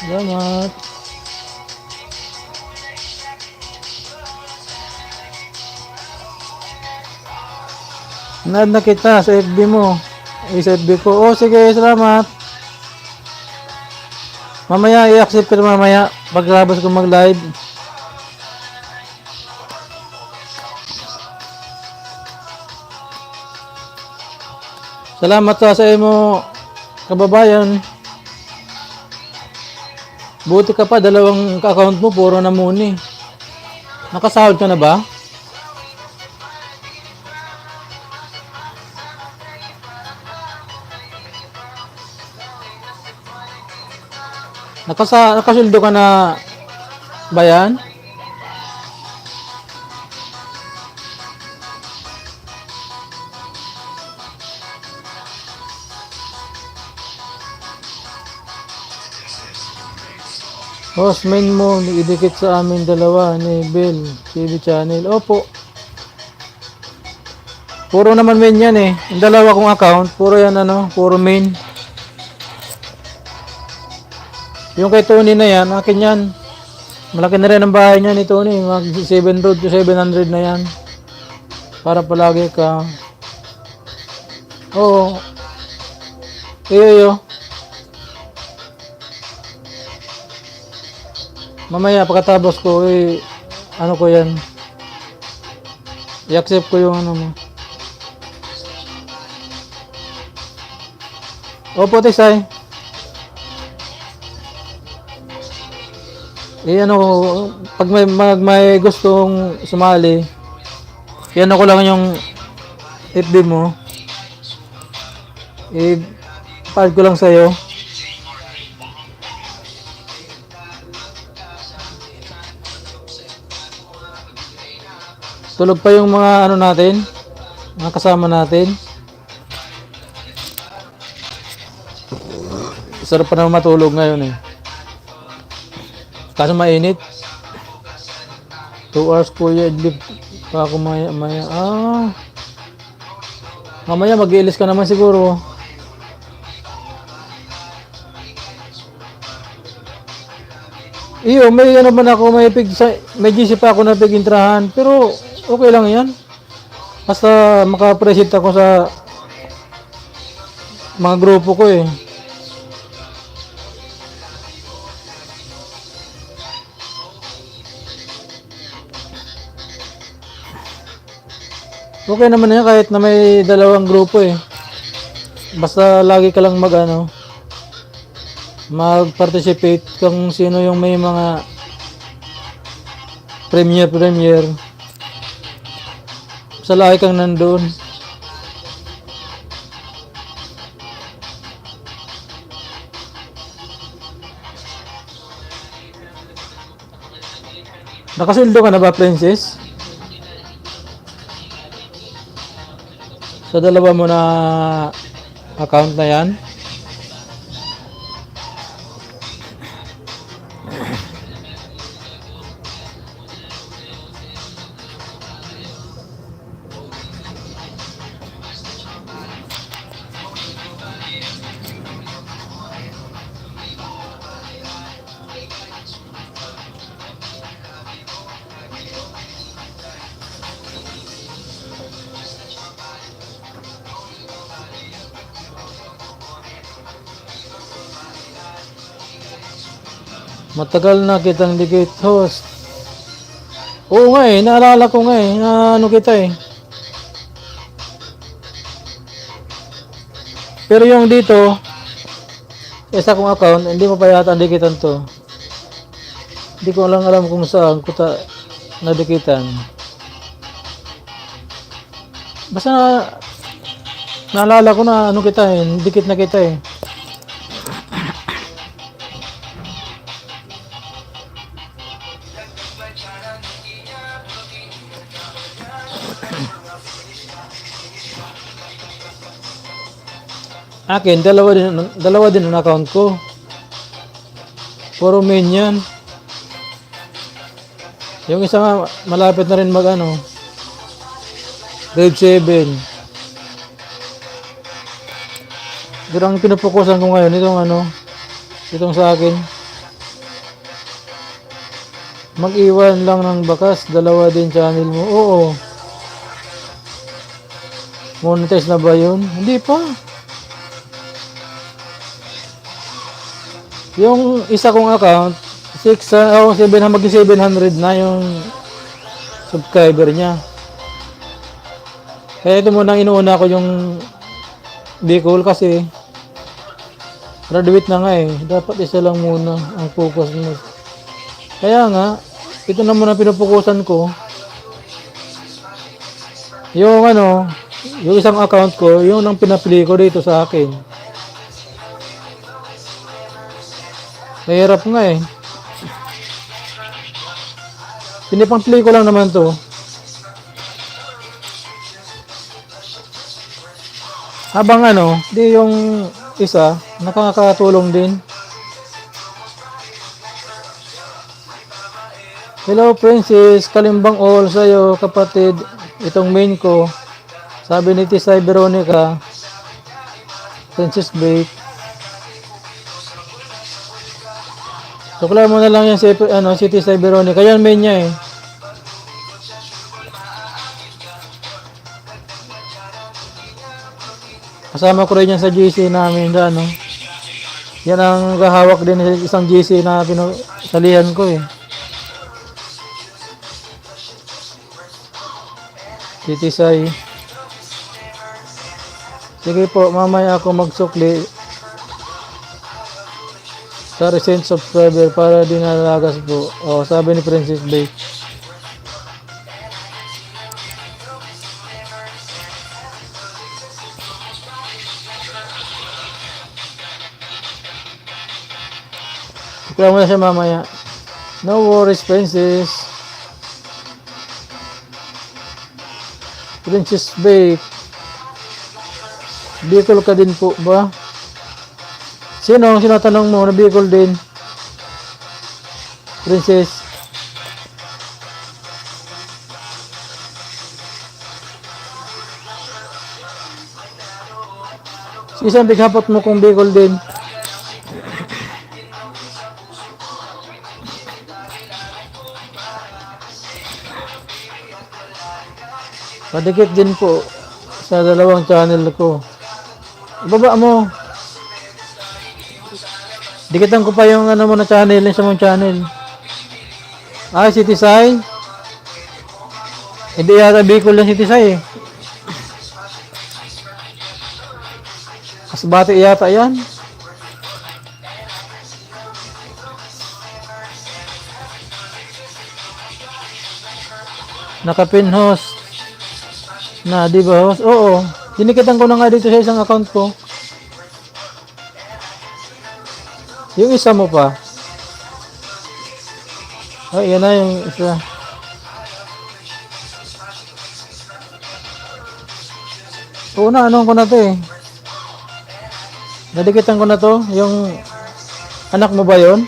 Salamat. Na kita sa FB mo. Sa FB ko. Oh, sige, salamat. Mamaya, i-accept ko mamaya. Pagkabos ko mag-live. Salamat sa imo, kababayan. Buti ka pa, dalawang account mo, puro na muni. Nakasahod ka na ba? Nakasuldo ka na ba yan? Host, main mo, idikit sa amin dalawa ni Bill, TV channel. Opo. Puro naman main yan eh. Yung dalawa kong account, puro yan ano, puro main. Yung kay Tony na yan, akin yan. Malaki na rin ang bahay niya ni Tony. Mag 7 road to 700 na yan. Para palagi ka. Oo. Iyo. Mamaya pagkatapos ko ano ko yan, i-accept ko yung ano mo. Opo, Tisay. Ano, pag may gustong sumali, yan ako lang yung FB mo. I-pad ko lang sa'yo. Tulog pa yung mga ano natin, mga kasama natin. Sarap pa naman matulog ngayon eh. Kaso mainit. 2 hours kuya, idlip pa ako maya. Mamaya mag-iilis ka naman siguro. Iyo, may ano man ako, may GC pa ako na pig-intrahan, pero okay lang yan. Basta makapresent ako sa mga grupo ko eh. Okay naman yan kahit na may dalawang grupo eh. Basta lagi ka lang mag-participate kung sino yung may mga premier. Basta lagi kang nandun. Nakasildo ka na ba, Princess? Sa dalawa mo na account na yan? Matagal na kitang dikit host. Oo nga eh, naalala ko nga eh, na ano kita eh. Pero yung dito, isa kong account, hindi mo pa yata dikitan to. Hindi ko lang alam kung saan ko nadikitan. Basta naalala ko na ano kita eh, dikit na kita eh. Akin, dalawa din ang account ko. Puro main yan. Yung isa nga, malapit na rin grade 7. Pero ang pinupukusan ko ngayon, itong sa akin. Mag-iwan lang ng bakas, dalawa din channel mo. Oo. Monetize na ba yun? Hindi pa. Yung isa kong account, 700 na yung subscriber niya. Kaya ito muna inuuna ko yung Bicol kasi graduate na nga eh. Dapat isa lang muna ang focus mo. Kaya nga, ito na muna pinupukusan ko. Yung yung isang account ko, yung nang pinapili ko dito sa akin. Mahirap nga eh. Pinipang-play ko lang naman to. Habang di yung isa, nakakatulong din. Hello Princess, kalimbang all sa'yo kapatid. Itong main ko. Sabi ni Tisay Veronica, Princess Bake. Sukla mo na lang yan si Tisay Veronica. Yan main niya eh. Kasama ko rin yan sa GC namin. Yan ang kahawak din sa isang GC na pinasalihan ko eh. Si Tisay. Sige po, mamaya ako magsukli sa recent subscriber para di nalagas po. Sabi ni Princess Bay. Ikaw mo na siya mamaya. No worries, Princess. Princess Bay. Bicol ka din po ba? Sino ang sinatanong mo na Bicol din? Princess. Isang bighapot mo kung Bicol din. Padikit din po sa dalawang channel ko. Ibaba mo. Dikitan ko pa yung mo na channel, yung sa mong channel. Si Tisay. Hindi yata Bicol lang si Tisay eh. Masbate yata yan. Naka-pinhost na, di ba host? Oo. Dinikitan ko na nga dito sa isang account ko. Yung isa mo pa. Ay, yan na yung isa. Oo na, anong ko na to eh. Nadikitan ko na to. Yung anak mo ba yon?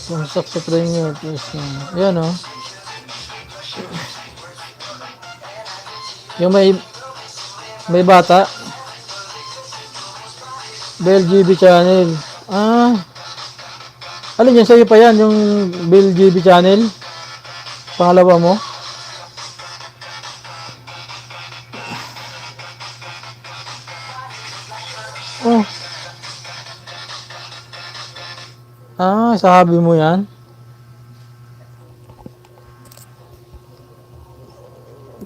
Yung saksa premium. Yan o. Yung may bata. Bell GB channel. Ah. Alin yan? Sa'yo pa yan. Yung Bell GB channel. Pangalawa mo. Oh. Ah, sa hobby mo yan?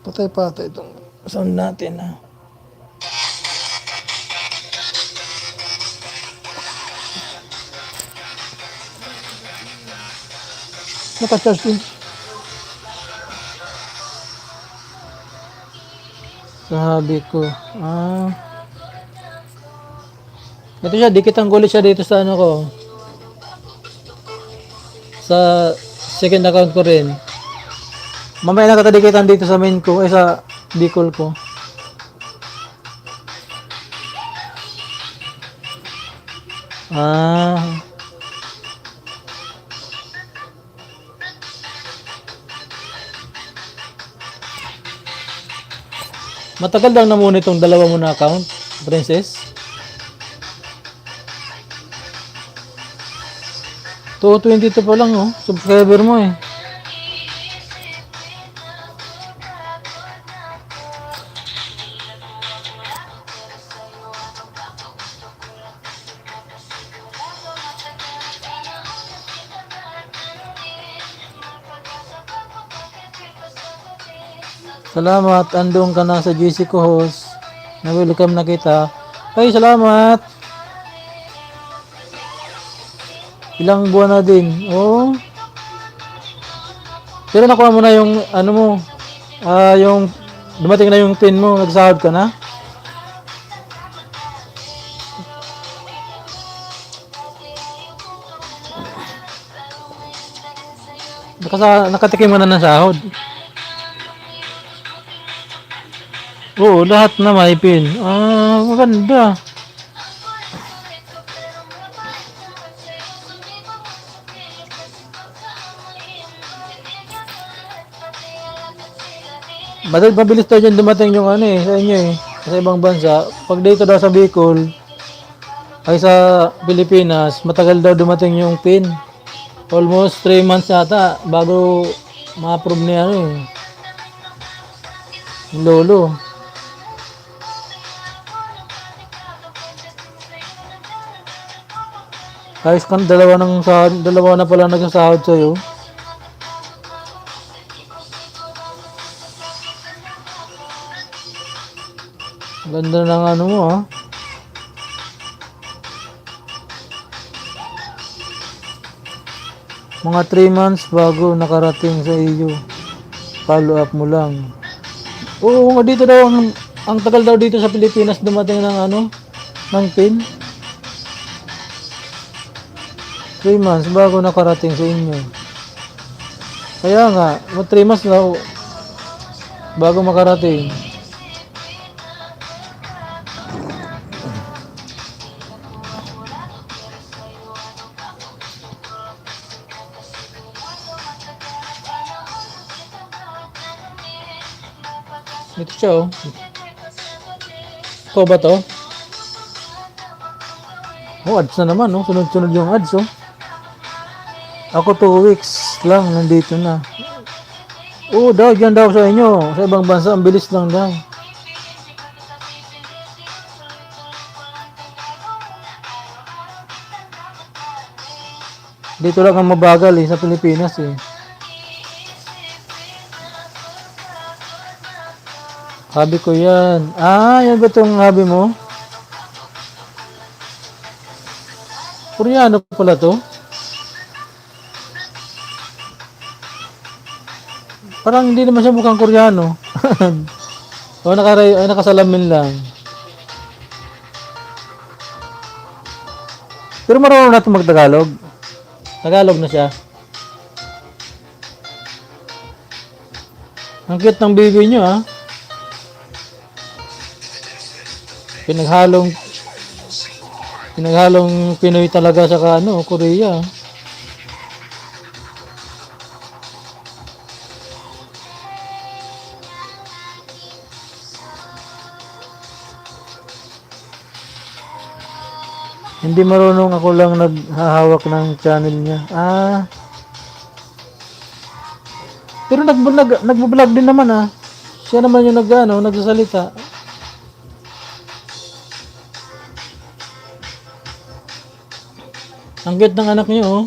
Patay-patay itong sound natin ha. Naka-charge din. Sa hobby ko. Ah. Ito siya, dikit ang gulit siya dito sa ano ko. Sa second account ko rin. Mamaya nakatadikitan dito sa main ko, sa Bicol ko. Ah. Matagal lang na muna itong dalawa mo na account, Princess. 222 pa lang oh, subscriber mo eh. Salamat, andong ka na sa GC ko host. Na-welcome na kita. Ay, salamat. Ilang buwan na din. Oh. Pero nakuha mo na yung ano mo. Yung dumating na yung pin mo, nagsahod ka na. Nakatikim mo na ng sahod. Oo, lahat na may pin. Ah, maganda. Mabilis daw dyan dumating yung ano eh, sa inyo eh, sa ibang bansa. Pag dito daw sa Bicol, ay sa Pilipinas, matagal daw dumating yung pin. Almost 3 months yata bago ma-approve niya ano eh. Lolo. Ayos kan dalawa na pala nagsasahod sa iyo. Ganda ng ano mo ha. Mga 3 months bago nakarating sa iyo. Follow up mo lang. Oo, nga dito daw ang tagal daw dito sa Pilipinas dumating ng ano, ng pin. 3 months bago nakarating sa inyo. Kaya nga, 3 months na bago makarating. Ito siya oh. Ikaw ba to? Oh, ads na naman oh. Sunod-sunod yung ads oh. Ako 2 weeks lang nandito na. Oo daw, dyan daw sa inyo. Sa ibang bansa, ang bilis lang daw. Dito lang ang mabagal eh, sa Pilipinas eh. Hobby ko yan. Ah, yan ba itong hobby mo? Koreano pala to. Parang hindi naman siya mukhang Koreano. O nakasalamin lang. Pero marunong natin mag-Tagalog. Tagalog na siya. Ang cute ng baby nyo, ah. Pinaghalong Pinoy talaga sa Korea. Hindi marunong, ako lang naghahawak ng channel niya. Ah. Pero nagbo-vlog din naman, ah. Siya naman yung nagsasalita. Ang cute ng anak niyo, oh.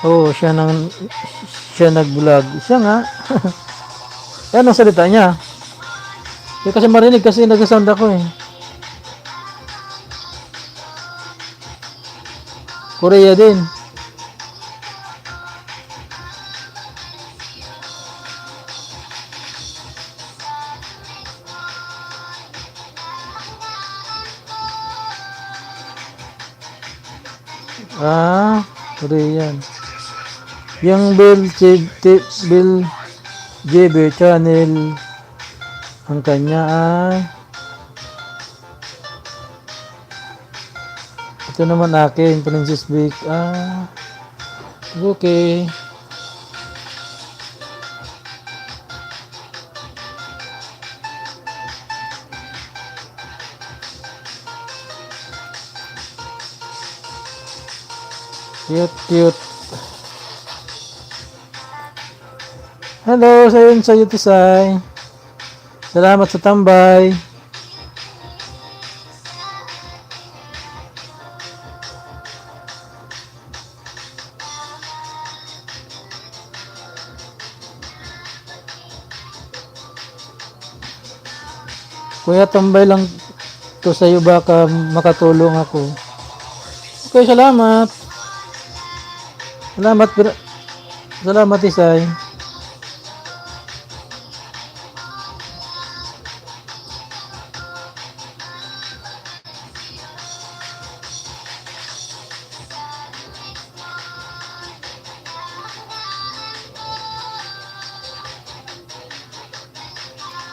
Oh, siya nag-vlog. Siya nga. Yan ang salita niya. Hindi kasi marinig kasi nag-sound ako eh. Korea din. Ah, Korean. Yung Bill JB channel ang kanya, ah. Ito naman akin, Princess Vic. Ah, okay. Cute. Hello, sa'yo Tisay. Salamat sa tambay. Kuya, tambay lang to sa'yo, baka makatulong ako. Okay, salamat. Salamat, Isay.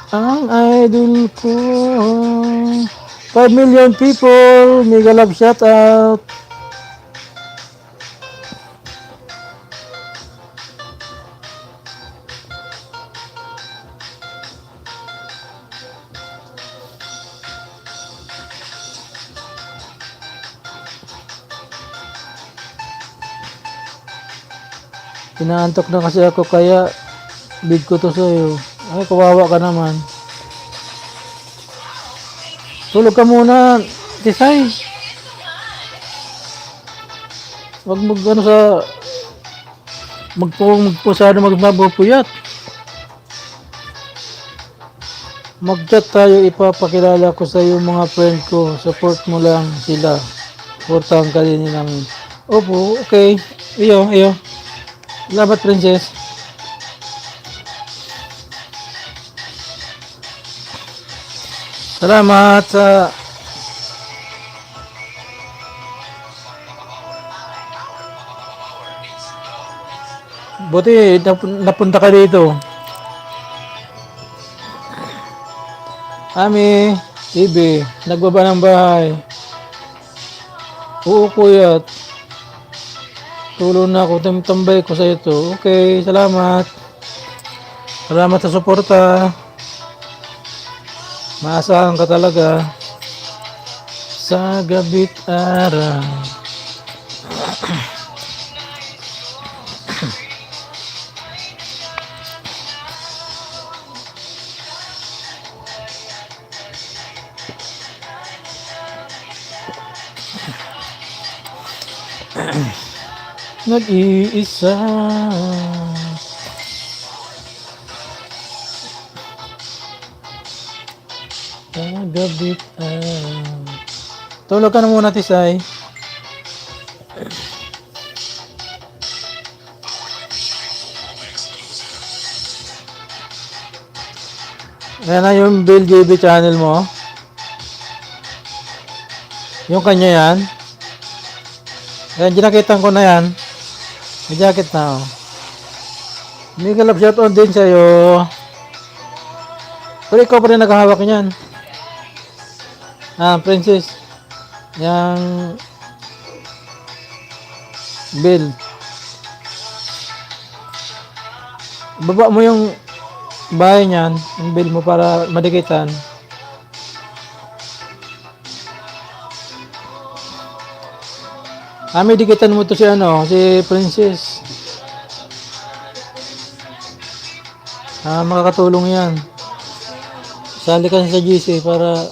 Ang idol ko. 5 million people. Mega love shout out. Inaantok na kasi ako kaya bid ko to sa'yo. Ay, kawawa ka naman. Tulog ka muna, Tisay. Huwag magpupuyat. Mag-chat tayo, ipapakilala ko sa iyo mga friend ko. Support mo lang sila. Supportahan ka din nilang. Opo, okay. Iyo. Salamat, Princess. Salamat sa buti napunta ka dito. Ami, TV, nagbaba ng bahay. Oo, kuya. Tulong na ako, tambay ko sa ito. Okay, salamat. Salamat sa suporta. Maasahan ka talaga sa gabi't araw. Nag-iisa. Kagabitan. Tulog ka na muna, Tisay. Ayan na yung Bill JB channel mo. Yung kanya yan. Ayan, ginakitan ko na yan. May jacket na, oh. Mega love shoutout din sa'yo. Pero ikaw pa rin naghahawak niyan. Ah, Princess. Yang Bill. Baba mo yung bahay niyan, yung bill mo para madikitan. Ah, may dikitan mo to si ano, si Princess. Ah, makakatulong yan. Sali ka sa GC para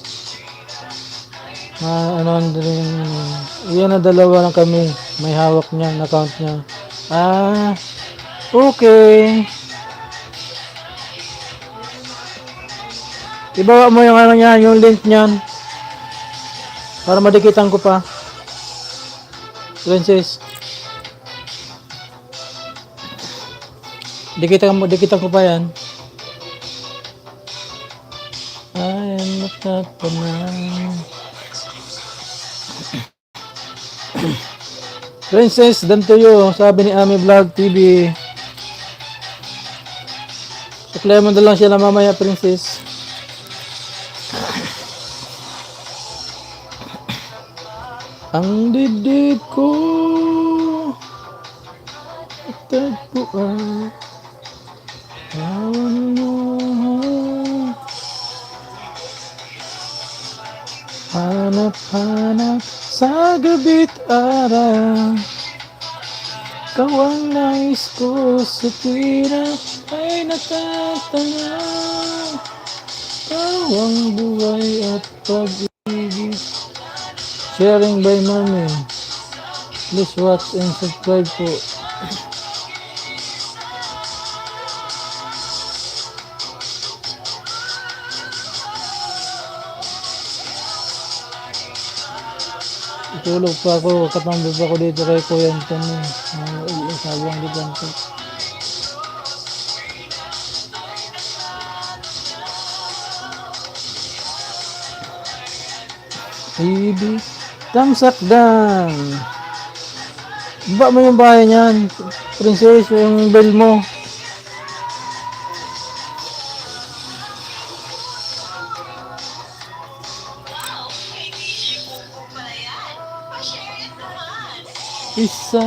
ano rin. Yan na dalawa lang kami. May hawak niya, account niya. Ah, okay. Ibawa mo yung ano niya, yung link niyan. Para madikitan ko pa. Princess. Dikitan ko pa yan. I am not the man. Princess, done to you. Sabi ni Ami Vlog TV. Reklamo mo na lang siya na mamaya, Princess. Ang dibdib ko tagpuan. Hanap-hanap sa gabi't araw. Ikaw ang nais ko sa tira ay natatanaw. Ikaw ang buhay at pag-ibig. Sharing by Mami. Please watch and subscribe po. Tulog pa ako, katambog ako dito kay Kuya Antonio. Sabang dito po. Baby, tamsak down. Ba mo yung bahay niyan, Princess, yung bell mo. Isa.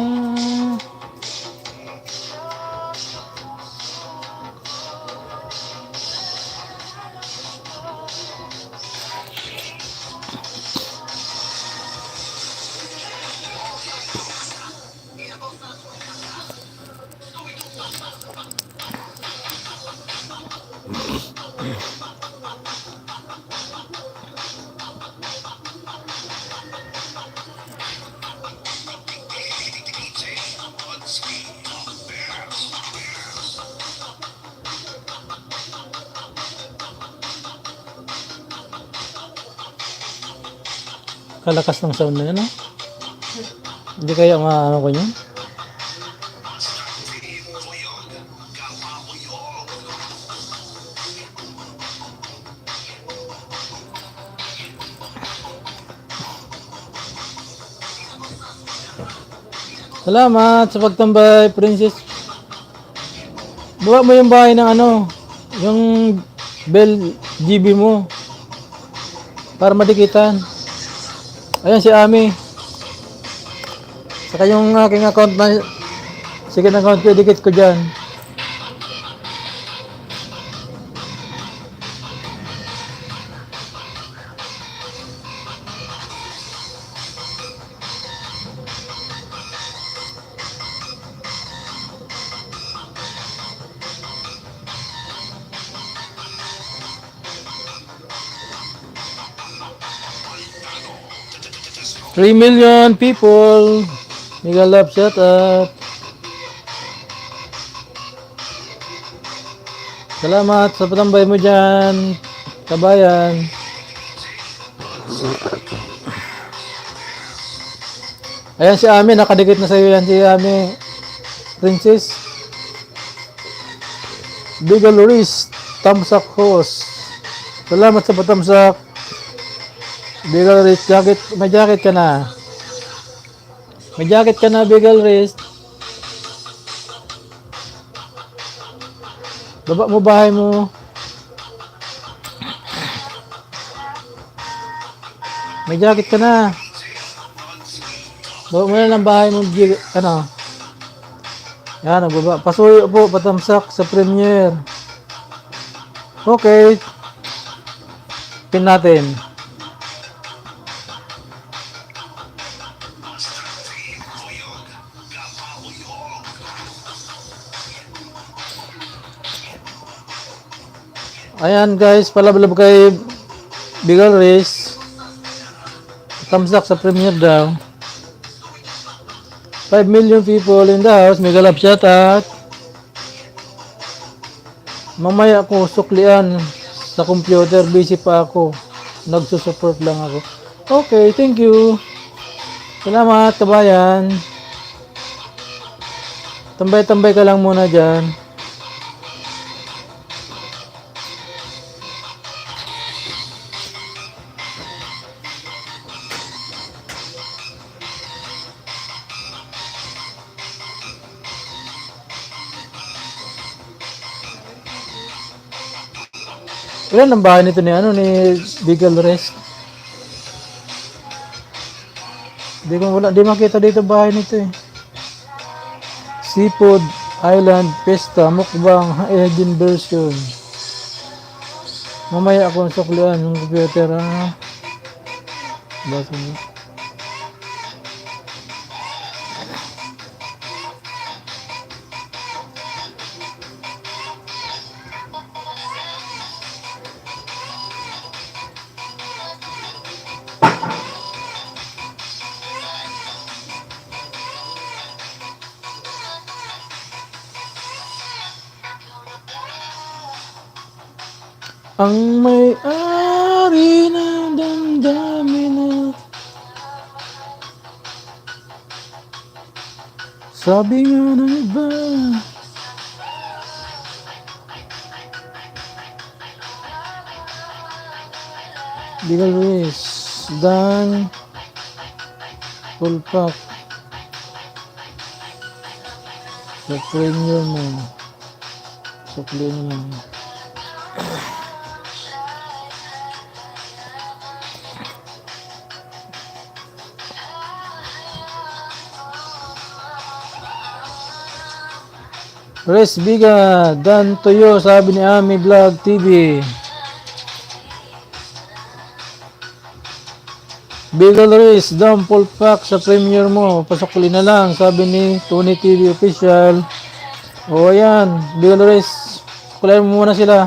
Kalakas ng sound na yun, no? Hindi kaya maano ko yun? Salamat sa pagtambay, Princess. Bawa mo yung bahay ng ano, yung bell GB mo. Para madikitan. Ayan si Ami. Saka yung aking account na second account ko, dikit ko dyan. $3 million people. Mega love, shout out. Salamat sa patambay mo dyan, kabayan. Ayan si Ami, nakadikit na sa'yo yan si Ami. Princess. Bigal Luis, Tamsak Host. Salamat sa patamsak. Bigal Luis, jacket, may jacket ka na. May jacket ka na, Bigal Luis. Baba mo bahay mo. May jacket ka na. Baba mo na lang bahay mo, ano. Yan, nagbaba. Pasuyo po, patamsak sa premiere. Okay. Pin natin. Ayan guys, palablab kay Bigal Race. Tamsak sa premiere daw. 5 million people in the house. Mega love shout out. Mamaya ako suklian sa computer. Busy pa ako. Nagsusupport lang ako. Okay, thank you. Salamat kabayan. Tambay-tambay ka lang muna dyan. Ilan ang bahay nito ni Bigal Rest? Di makita dito bahay nito eh. Seafood Island Pesta Mukbang Edin version. Mamaya ako suklian yung computer ha. Basta mo. Ang may-ari ng damdamin na sabi nga ng iba Bigal Luis Dan Pulpak Sukliin nyo mo Sukliin nyo mo Res Biga, Dan Toyo, sabi ni Ami Vlog TV. Bigal Res, Dan full pack sa premiere mo. Pasukli na lang, sabi ni Tony TV Official. O ayan, Bigal Res, suklayan mo muna sila.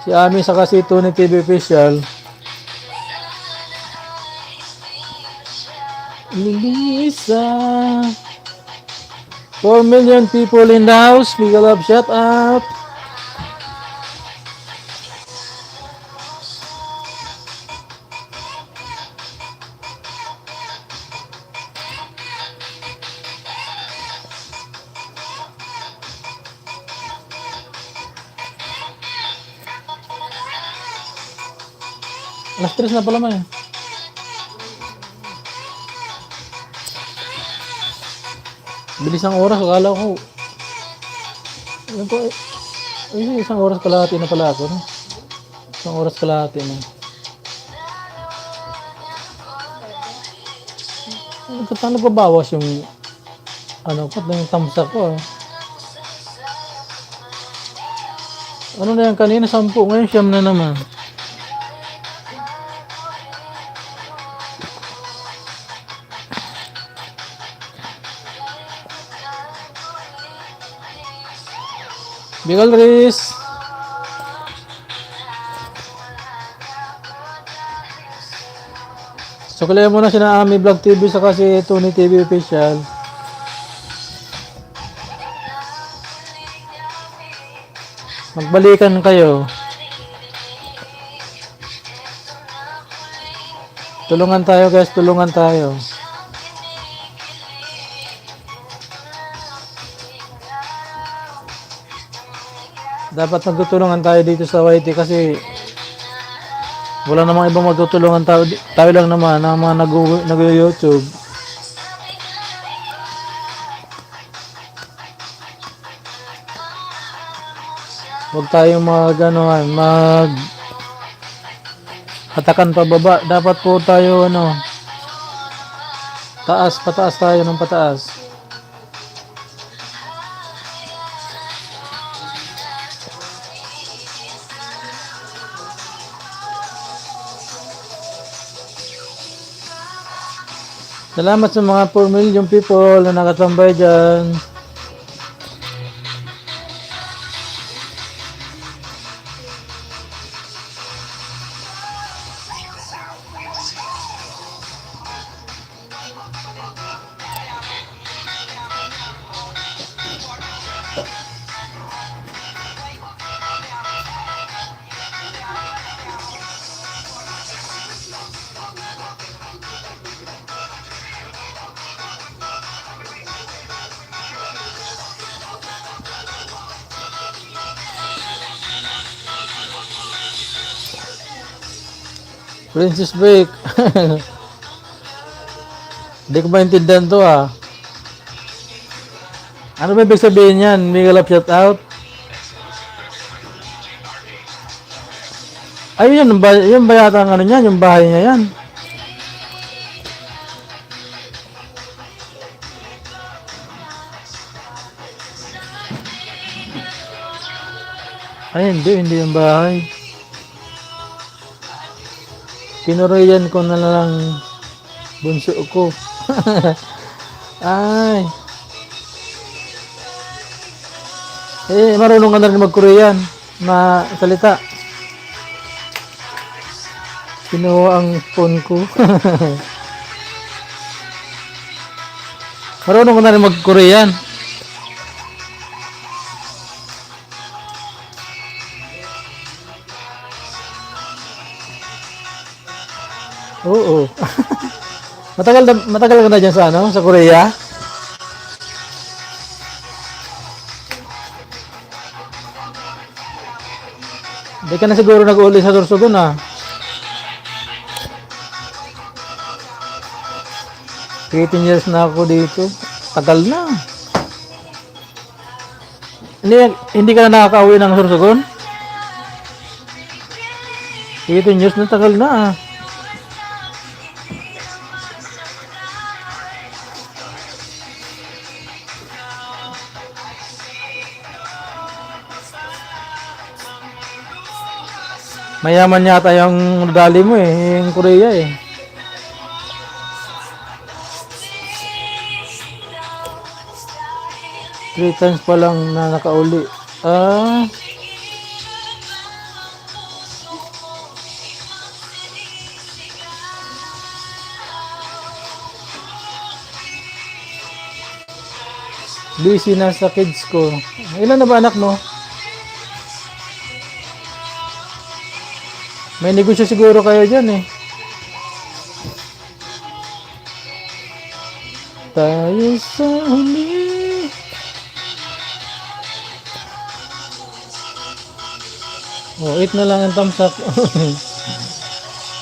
Si Ami saka si Tony TV Official. Lisa 4 million people in the house. Big love, shout out. Alas 3 na pala man eh. Bilis ang oras, akala ko. Ano po, isang oras kalahati na pala ako. No? Isang oras kalahati na. Paano pabawas yung ano ko, yung tamsak ko. Ano na yan, kanina 10, ngayon 9 na naman. Bigal Riz. So, kaya mo na si na Ami Vlog TV sa kasi Tony TV Official. Magbalikan kayo. Tulungan tayo guys, tulungan tayo. Dapat magtutulungan tayo dito sa YT kasi wala namang ibang magtutulungan tayo. Tayo lang naman ang mga nag-YouTube. Huwag tayong hatakan pababa. Dapat po tayo pataas tayo ng pataas. Salamat sa mga 4 million people na nakatambay dyan. Princess Break. Hindi ko maintindihan to ah. Ano ba ibig sabihin yan? Mega love shout out? Ay, yun ba yata ang ano niyan? Yung bahay niya yan. Ay, hindi yung bahay. Pinuriyan ko na lang bunso ko. Ay. Marunong ka na rin mag-Korean na salita. Kinuha ang phone ko. Marunong ka na rin mag-Korean. Oo. Matagal ka na dyan sa Korea? Hindi ka na siguro nag-uli sa Sorsogon ah. 18 years na ako dito. Tagal na. Hindi ka na nakaka-uwi ng Sorsogon? 18 years na, tagal na ah. Mayaman yata yung dali mo yung Korea eh. Three times pa lang na nakauli. Busy na sa kids ko. Ilan na ba anak mo? May negosyo siguro kayo dyan eh. Tayo sa huli. Oh, 8 na lang ang tamsak.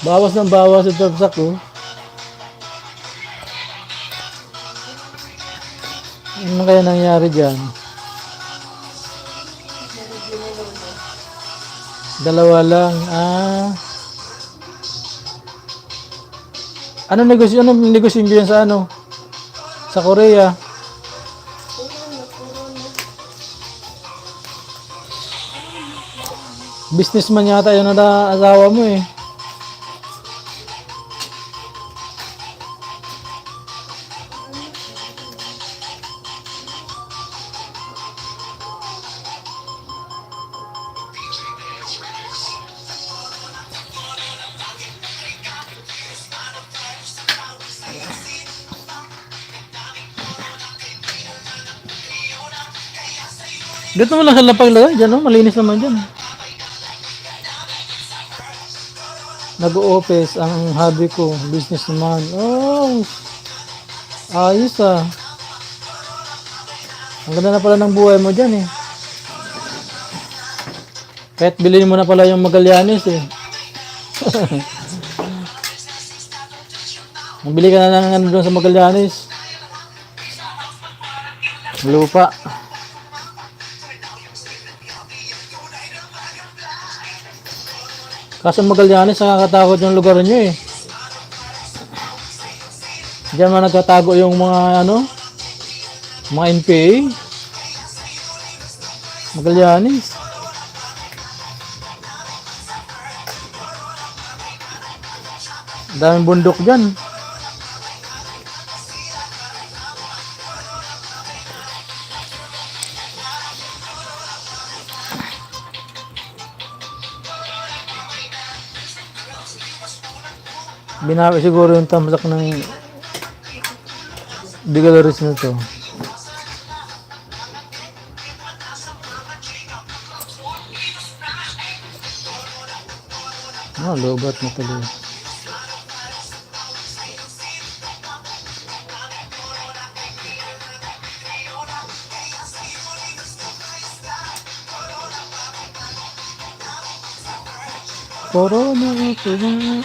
Bawas ng bawas yung tamsak oh. Ano kaya nangyari dyan? Dalawa lang. Anong negosyo niyo sa sa Korea? Businessman yata yun na asawa mo eh. Dito mo lang sa lapag lagay. Diyan, oh. Malinis naman dyan. Nag-o-office ang hobby ko. Business naman. Oh, ayos ah. Ang ganda na pala ng buhay mo dyan eh. Kahit bilhin mo na pala yung Magallanes eh. Nabili ka na ng ano doon sa Magallanes. Lupa. Kaso Magallanes, nakakatakot yung lugar nyo eh. Diyan man nagtatago yung mga ano, mga NPA. Magallanes. Daming bundok dyan. Binawi siguro yung tamsak ng Bigalaris na to. Ah, lobat na tuloy. Corona, corona.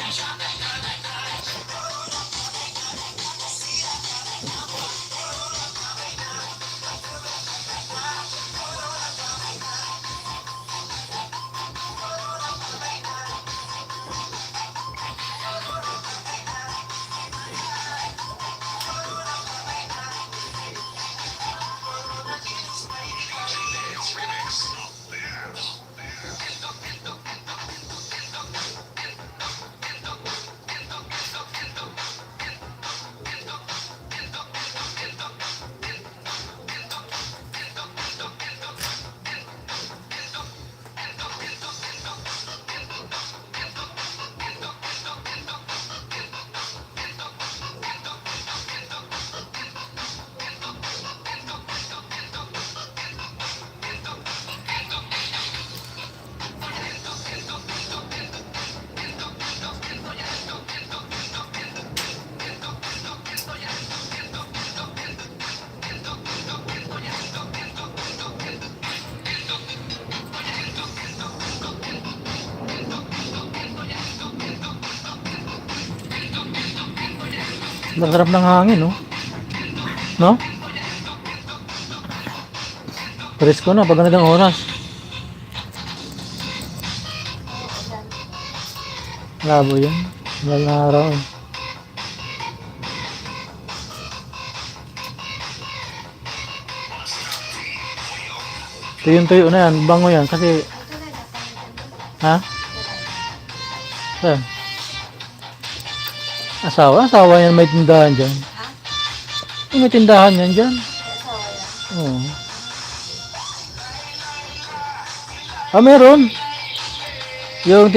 Ang sarap ng hangin, no? No? Presko na pag ganitong oras. Labo yan. Mahal na araw. Tuyo na yan. Bango yan. Kasi... Ha? Asawa yan, may tindahan dyan. May tindahan yan dyan. Oo. Ah, meron. Yung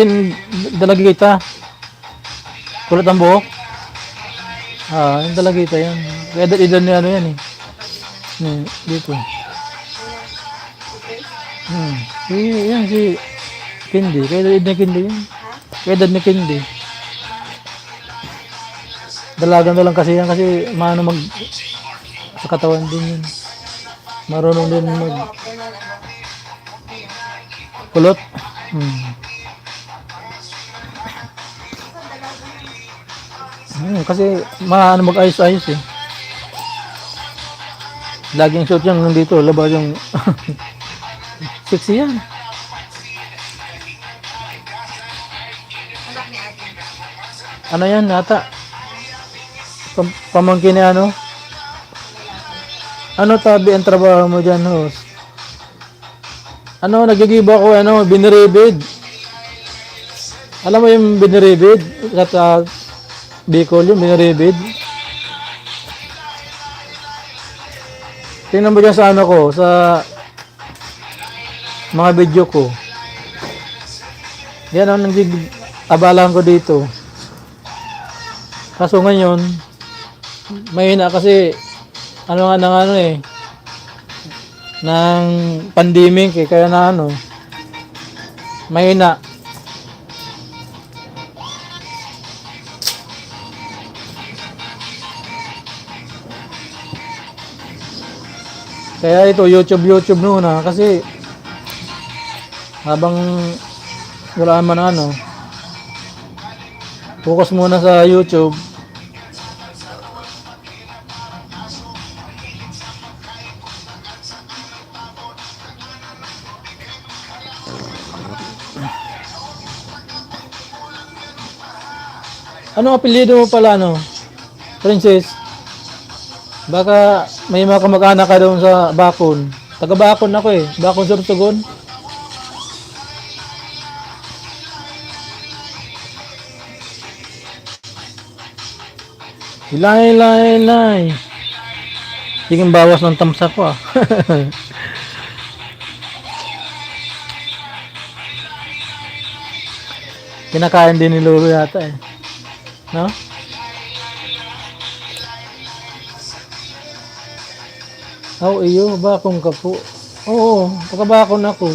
dalagita. Kulot ang buhok. Ah, yung dalagita yan. Kaya edad niya ano yan eh. Dito. Yan si Candy. Kaya edad ni Candy yan. Kaya edad ni Candy. Dalagan na lang kasi yan kasi maano mag sa katawan din yun. Marunong din mag kulot. Kasi maano mag-ayos-ayos eh. Laging suot yan nandito, labas yung sexy yan. Ano yan nata? Pamangkin ni ano? Ano tabi ang trabaho mo dyan, host? Ano, nagigiba ako, ano, biniribid. Alam mo yung biniribid? Sa Bicol yung biniribid. Tingnan mo dyan sa ano ko, sa mga video ko. Yan ang abalan ko dito. Kaso ngayon, mahina kasi ano nga nang ano eh. ng pandemic eh, kaya na ano, mahina. Kaya ito, YouTube muna kasi habang wala man ano, focus muna sa YouTube. Ano apelyido mo pala, no? Princess? Baka may mga kamag-anak ka doon sa Bakon. Taga Bakon ako eh. Bakon Sorsogon. Ilay, ilay, ilay. Tingin bawas ng tamsa ko ah. Kinakain din ni Lolo yata eh. No? Oh, iyo, bakong ka po. Oo, taga-bakon ako.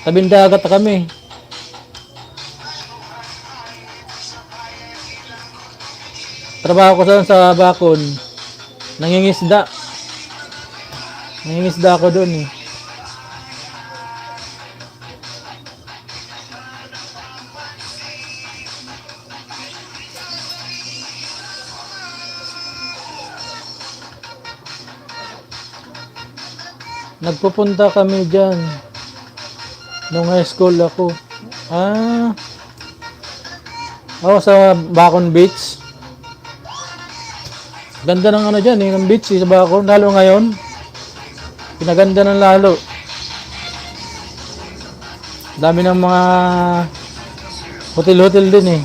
Tabing dagat kami. Trabaho ko sa bakon. Nangingisda. Nangingisda ako doon eh. Nagpupunta kami dyan. Nung high school ako. Ah. Oh, sa Bakon Beach. Ganda ng ano dyan eh, ng beach eh, sa Bakon. Lalo ngayon. Pinaganda ng lalo. Dami ng mga hotel-hotel din eh.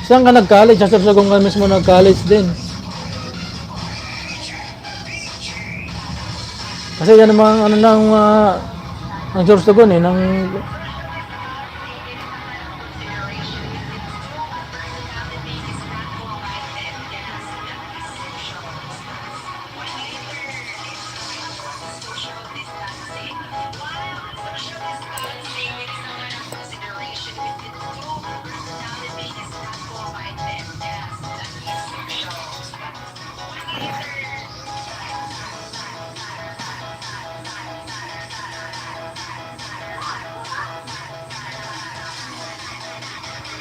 Saan ka nag-college? Sa Sorsogon ka mismo nag-college din. Kasi yan naman ano lang ang Sorsogon eh, ng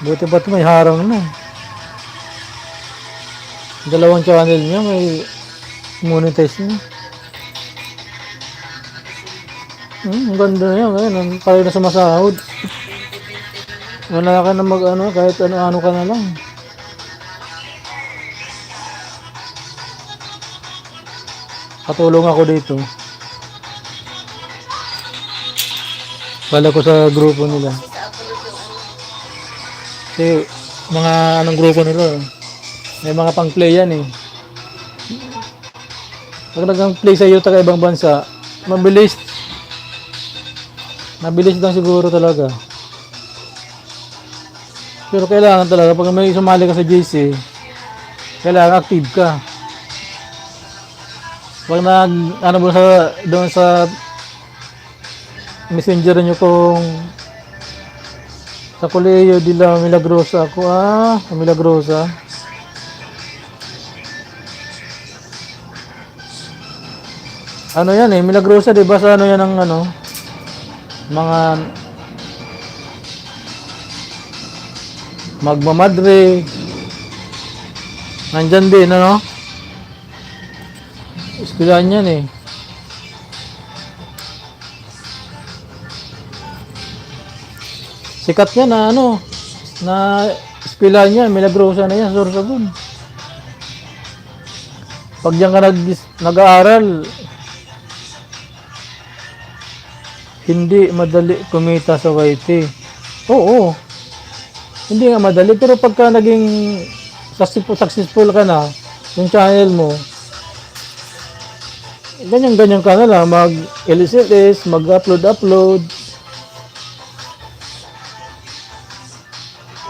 buti ba't may harang na. Dalawang channel niya may monetize na. Ang ganda niya ngayon. Kaya na sumasahod. Wala ka na mag ano, kahit ano-ano ka na lang. Katulong ako dito. Bala ko sa grupo nila. Kasi mga anong grupo nila, may mga pang-play yan eh. Pag nag-play sa iyo taga ibang bansa, mabilis. Mabilis lang siguro talaga. Pero kailangan talaga, pag may sumali ka sa JC, kailangan active ka. Pag ano mo sa, doon sa messenger nyo kung sa Colegio de la Milagrosa ako, Milagrosa. Ano yan eh, Milagrosa, diba sa ano yan ang ano, mga Magmamadre, nandyan din, ano? Ispilahan yan eh. Sikat yan na ano, na ispilahan yan, Milagrosa na yan, Sorsogon. Pag diyan ka nag-aaral, hindi madali kumita sa YT. Oo. Hindi nga madali, pero pagka naging successful ka na, yung channel mo, ganyan-ganyan ka na lang, mag-LSLS, mag-upload.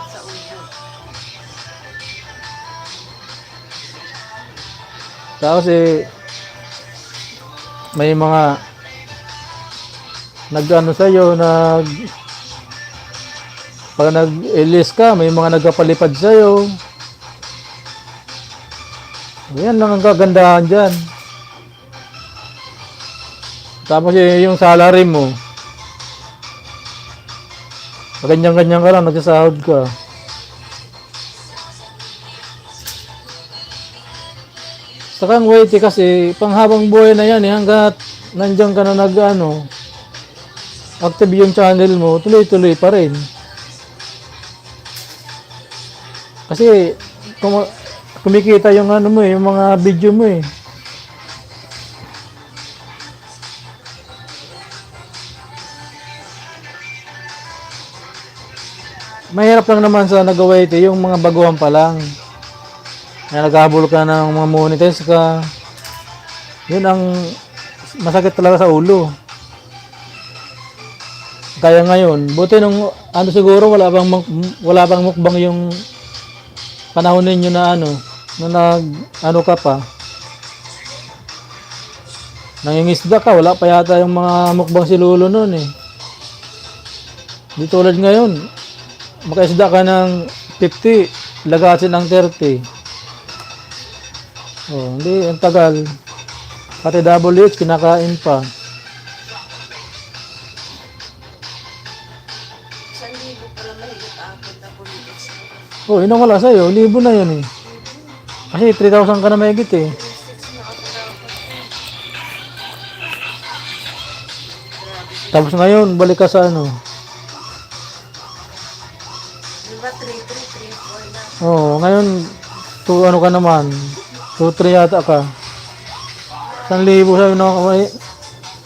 Sa ulo. Tapos may mga nag-ano sa'yo, pag nag-LS ka, may mga nagpapalipad sa'yo. Yan lang ang kagandahan dyan. Tapos yung salary mo, ganyan-ganyan ka lang, nagsasahod ka. Saka ang YT kasi, panghabang buhay na yan hanggat nandiyan ka na active yung channel mo, tuloy-tuloy pa rin. Kasi, kumikita yung yung mga video mo eh. Mahirap lang naman sa nag-YT yung mga baguhan pa lang. Na naghahabol ka ng mga monetize ka. Yun ang masakit talaga sa ulo. Kaya ngayon, buti nung siguro wala bang mukbang yung panahon ninyo na na ka pa. Nangingisda ka, wala pa yata yung mga mukbang si Lolo noon eh. Di tulad ngayon, makaisda ka ng 50, lagasin ng 30. Oh, hindi, ang tagal. Pati WH, kinakain pa. 1,000 pala mahigit apat na bulitis. Oh, yun ang wala sa'yo. Libo na yun eh. Kasi 3,000 ka na mahigit eh. 6 na katapos. Grabe. Tapos ngayon, balik ka sa Diba 3,3, 3,4 na? Oh, ngayon, ka naman. 2-3 yata ka. 1,000 sa'yo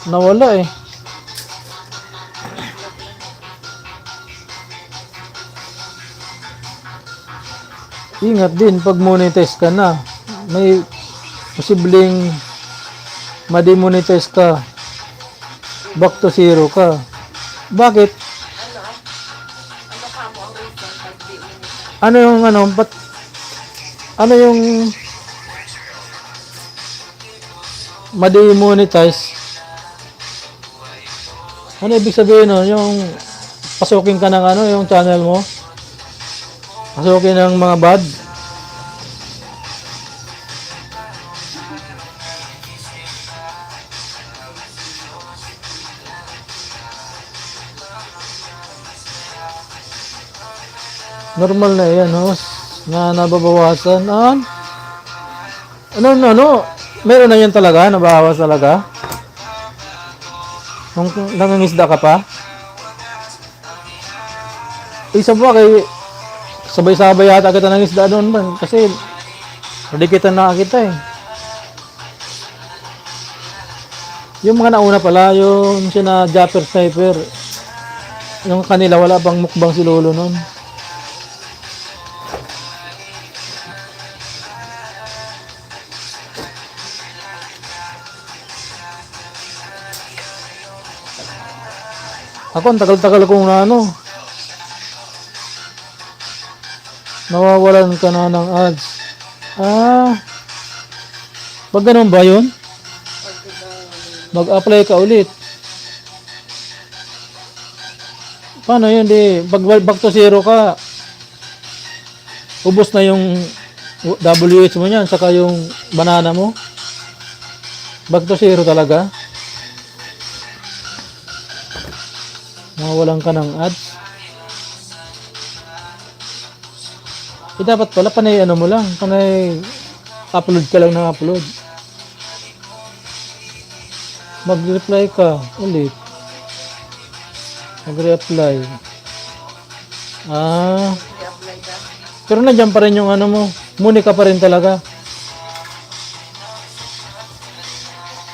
nawala eh. Ingat din pag monetize ka na. May posibleng ma-demonetize ka. Back to zero ka. Bakit? Ano ka mo ang reason pag di mo nito? Ano yung ma-demonetize? Ano ibig sabihin nun? Yung pasukin ka ng yung channel mo? Pasukin ng mga bad? Normal na yan, host. Na nababawasan. Meron na yan talaga? Nababawas talaga? Nung nangangisda ka pa? Isa ba kay sabay-sabay yata kita nangisda doon man. Kasi hindi kita nakakita eh. Yung mga nauna pala, yung sina Japper Sniper. Yung kanila wala pang mukbang si Lolo noon. Ako, ang tagal-tagal kong nawawalan ka na ng ads. Pag ganun ba yun? Mag-apply ka ulit. Paano yun? Pag back to zero ka, ubos na yung WH mo niyan, saka yung banana mo. Back to zero talaga. Mawalan ka ng ads. Dapat pala panay mo lang, panay upload ka lang ng upload. Mag-reply ka ulit. Mag-reply. I-apply ka? Pero nandiyan pa rin yung mo. Muni ka pa rin talaga.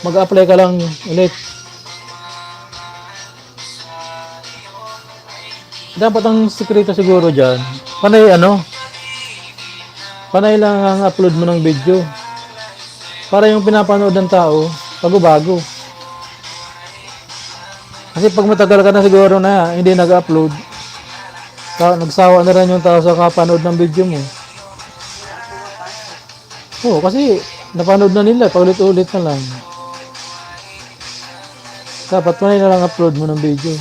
Mag-apply ka lang ulit. Dapat ang sikreto siguro dyan, panay panay lang ang upload mo ng video. Para yung pinapanood ng tao, bago-bago. Kasi pag matagal ka na siguro na hindi nag-upload, nagsawa na rin yung tao sa kapanood ng video mo. Oo, kasi napanood na nila, paulit-ulit na lang. Dapat panay na lang upload mo ng video.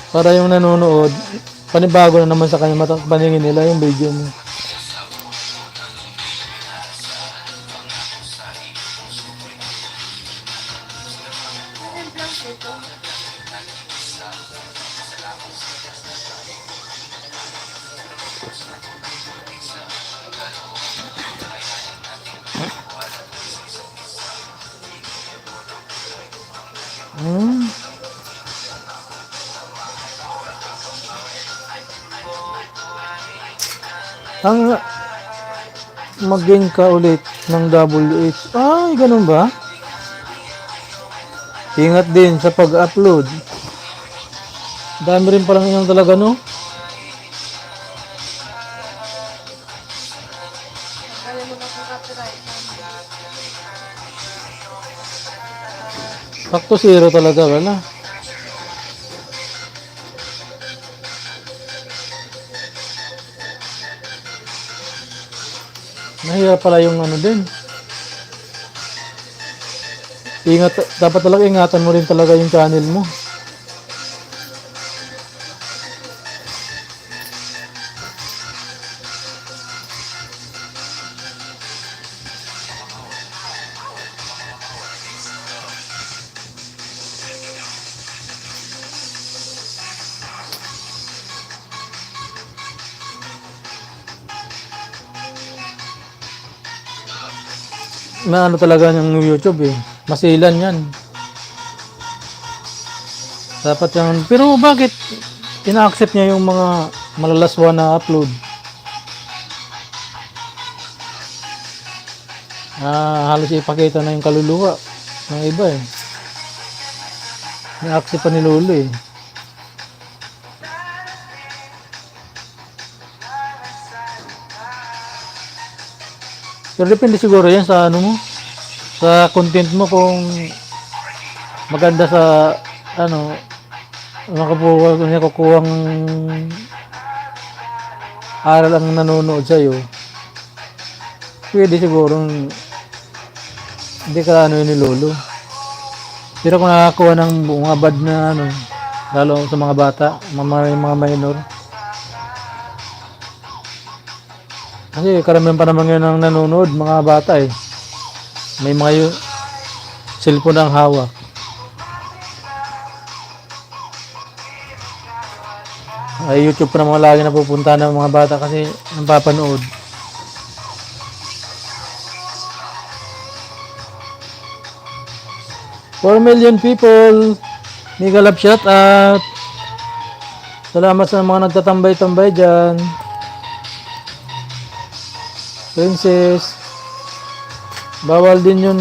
Para yung nanonood, panibago na naman sa kanya paningin nila yung video mo. Ano yung plans nito? Hmm. Ang mag-gain ka ulit ng WH. Ay, ganun ba? Ingat din sa pag-upload. Dami rin palang yung talaga, no? Kaya mo na kung copyright. Sakto zero talaga, wala. Mahirap pala yung din. Ingat, dapat talaga ingatan mo rin talaga yung channel mo. Maano talaga ng YouTube eh. Masilan yan. Dapat yan. Pero bakit ina-accept niya yung mga malalaswa na upload? Halos ipakita na yung kaluluwa ng iba eh. Ina-accept pa ni Lolo eh. Pero depende siguro yan sa sa content mo kung maganda sa nakukuhang aral ang nanonood sa'yo. Pwede siguro hindi ka ni Lolo. Pero kung nakakuha ng mga bad na lalo sa mga bata, mga minor. Kasi karamihan pa naman yun ang nanonood, mga bata eh. May mga cellphone ang hawak. Ay YouTube pa naman lagi napupunta ng mga bata kasi ang papanood. Four million people. Mega love shout out. Salamat sa mga nagtatambay-tambay dyan. Princess. Bawal din yun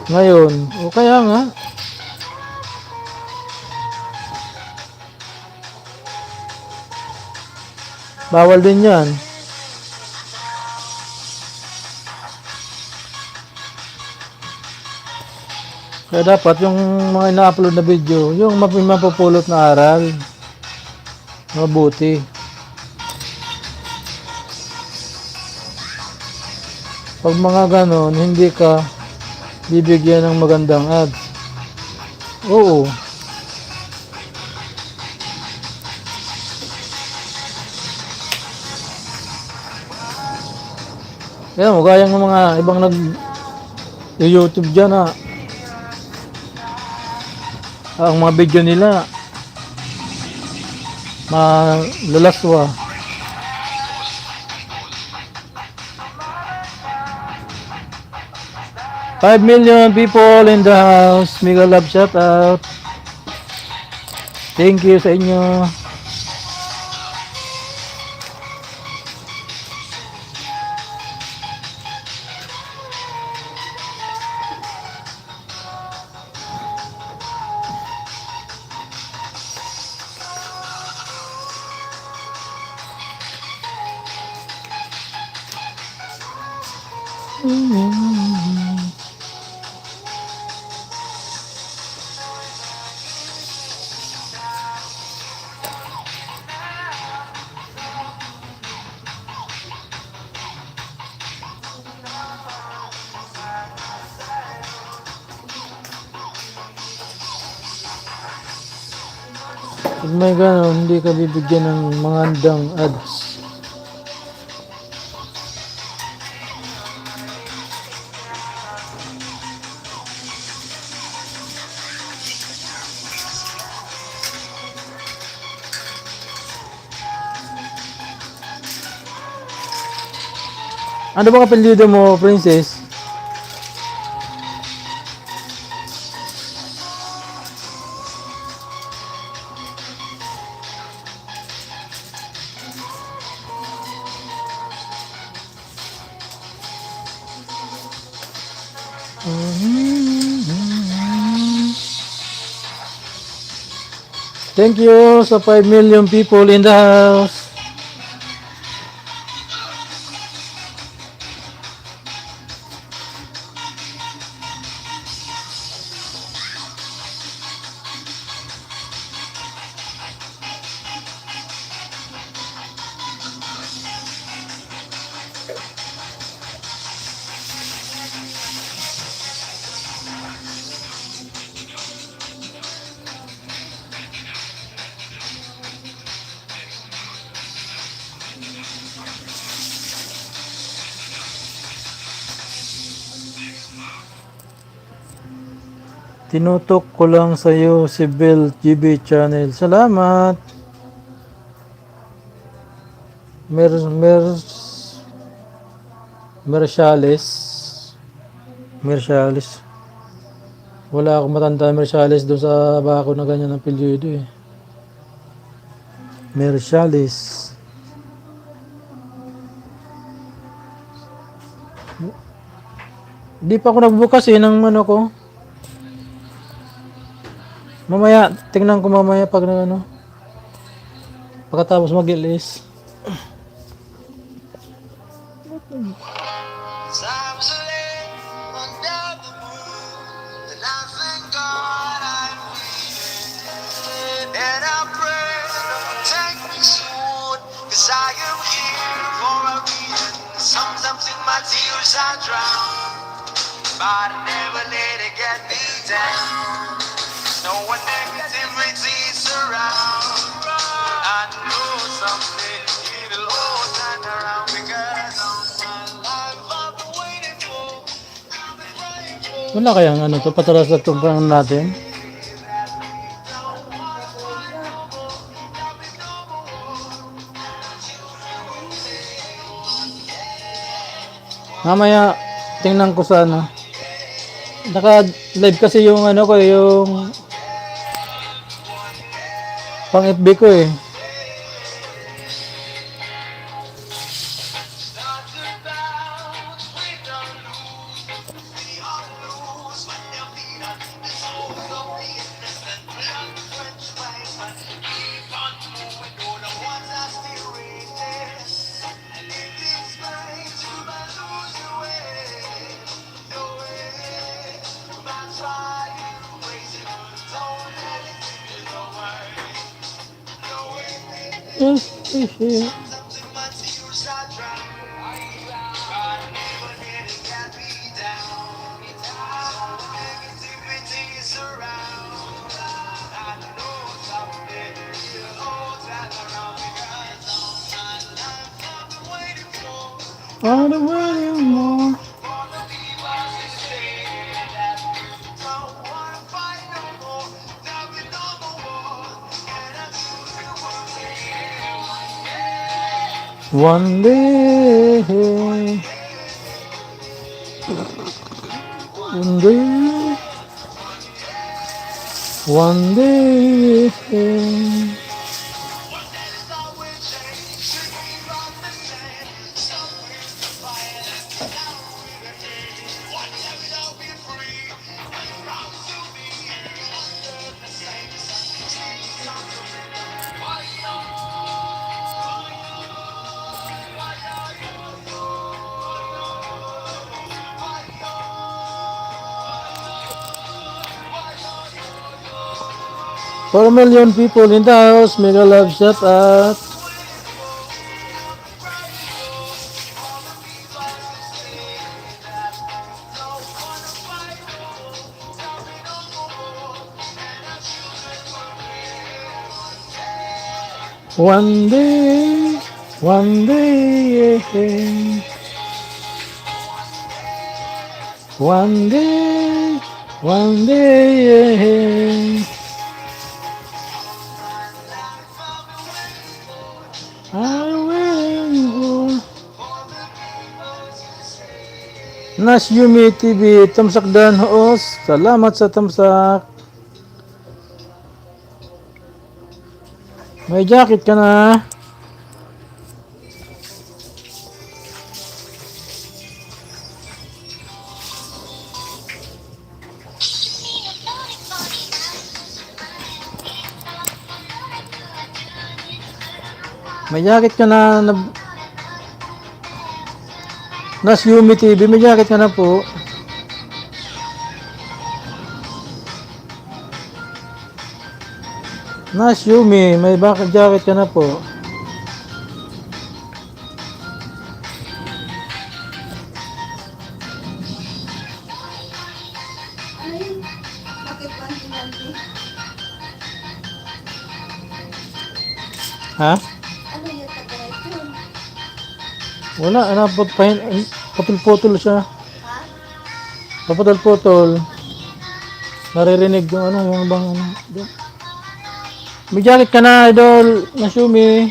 ngayon. O kaya nga. Bawal din yan. Kaya dapat yung mga ina-upload na video, yung mapupulot na aral. Mabuti. Pag mga ganon, hindi ka bibigyan ng magandang ads. Oo. Kaya mo, gaya ng mga ibang YouTube dyan ang mga video nila malalaswa. 5 million people in the house. Mega love shout out. Thank you sa inyo. Pag may gano'n, hindi ka bibigyan ng mga handang ads. Ano bang apelyido mo, Princess? Thank you sa 5 million people in the house. Tinutok ko lang sa iyo si Bell GB channel. Salamat. Merciales. Wala akong matanda Merciales doon sa bako na ganyan ang apelyido eh. Merciales. Di pa ako nagbukas eh ng ano ko. Mamaya, tingnan ko mamaya pag na ano. Pagkatapos mag-ilis. I am here for a reason. Sometimes in my tears I drown, but I never let it get me down. No one negativity surround. I know someday it'll all turn around because all my life I've been waiting for. I've been praying for. Wala kayang ano to, patalas na itong pang natin. Mamaya, tingnan ko sa ano. Naka-live kasi yung ano ko, yung pang FB ko eh. On the way more. One day, one day. 4 million people in the house. Mega love shout out. One day, yeah. One day, yeah. I will go. Nas Yumi TV, tamsak dan hoos. Salamat sa tamsak. May jacket ka na. May jacket ka na. Nas Yumi TV, may jacket ka na po. Nas Yumi, may jacket ka na po. Ano yun? Bakit panty-panty? Ha? Ano yun? Copyright yun? Wala, papil-potol siya. Ha? Paputol-potol. Naririnig yung yung bang doon. May jacket ka na, idol. Nasumi.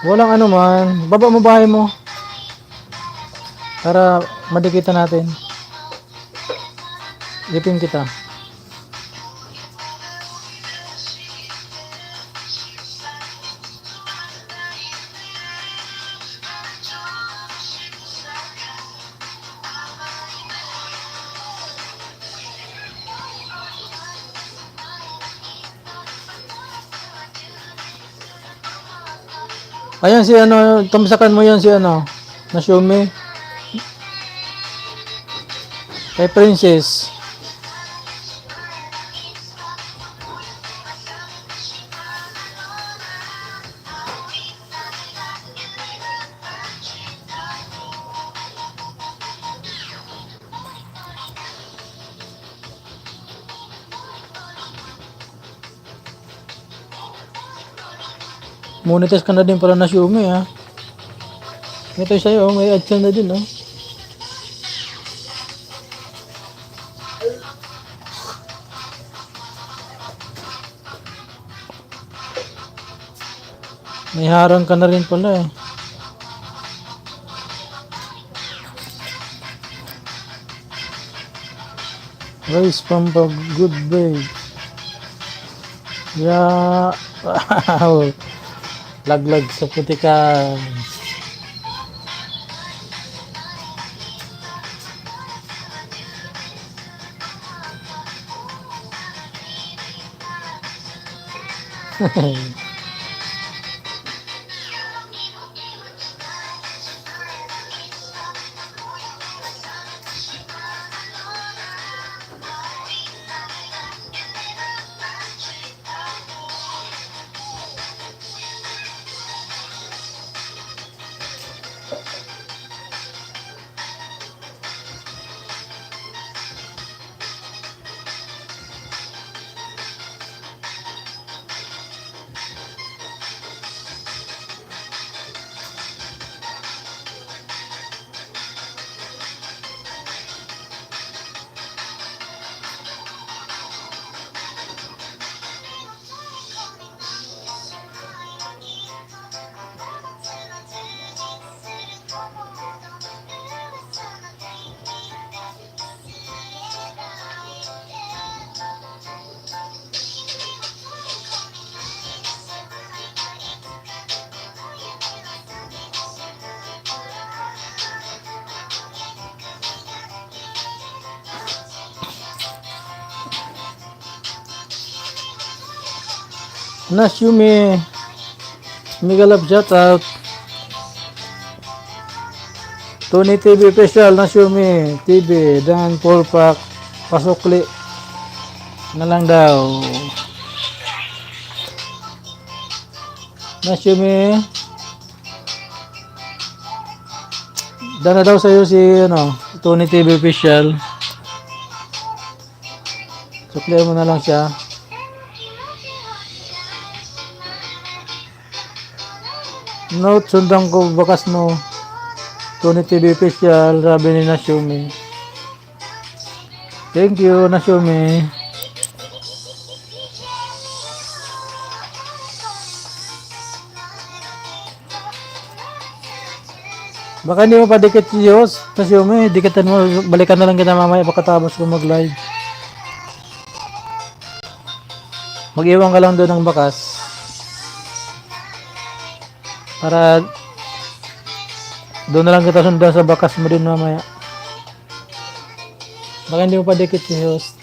Walang man. Baba mo bahay mo. Para madikitan natin. Ipin kita. Ayan si tamsakan mo yan si Nasumi. Kay Princess. Monetize ka na din para na Xiaomi ha. Ito sa'yo, may AdSense na din May harang ka na rin pala Rice Pampa, good babe. Yeah. Wow. Laglag sa putikan. Nasumi. Mega love shout out. Tony TV official na Xiaomi TV dan 4 pack pasukli na lang daw. Na Xiaomi. Dana daw sa'yo si Tony TV official. Sukli mo na lang siya. Note, sundan ko bakas mo. Tony TV official, sabi ni na Xiaomi. Thank you, na Xiaomi. Baka hindi mo pa dikit si Diyos. Kasi dikitan mo, balikan na lang kita mamaya pagkatapos ko mag-live. Mag-iwan ka lang doon ng bakas. Para doon na lang kita sundan sa bakas mo din mamaya. Baka hindi mo pa dikit si Diyos.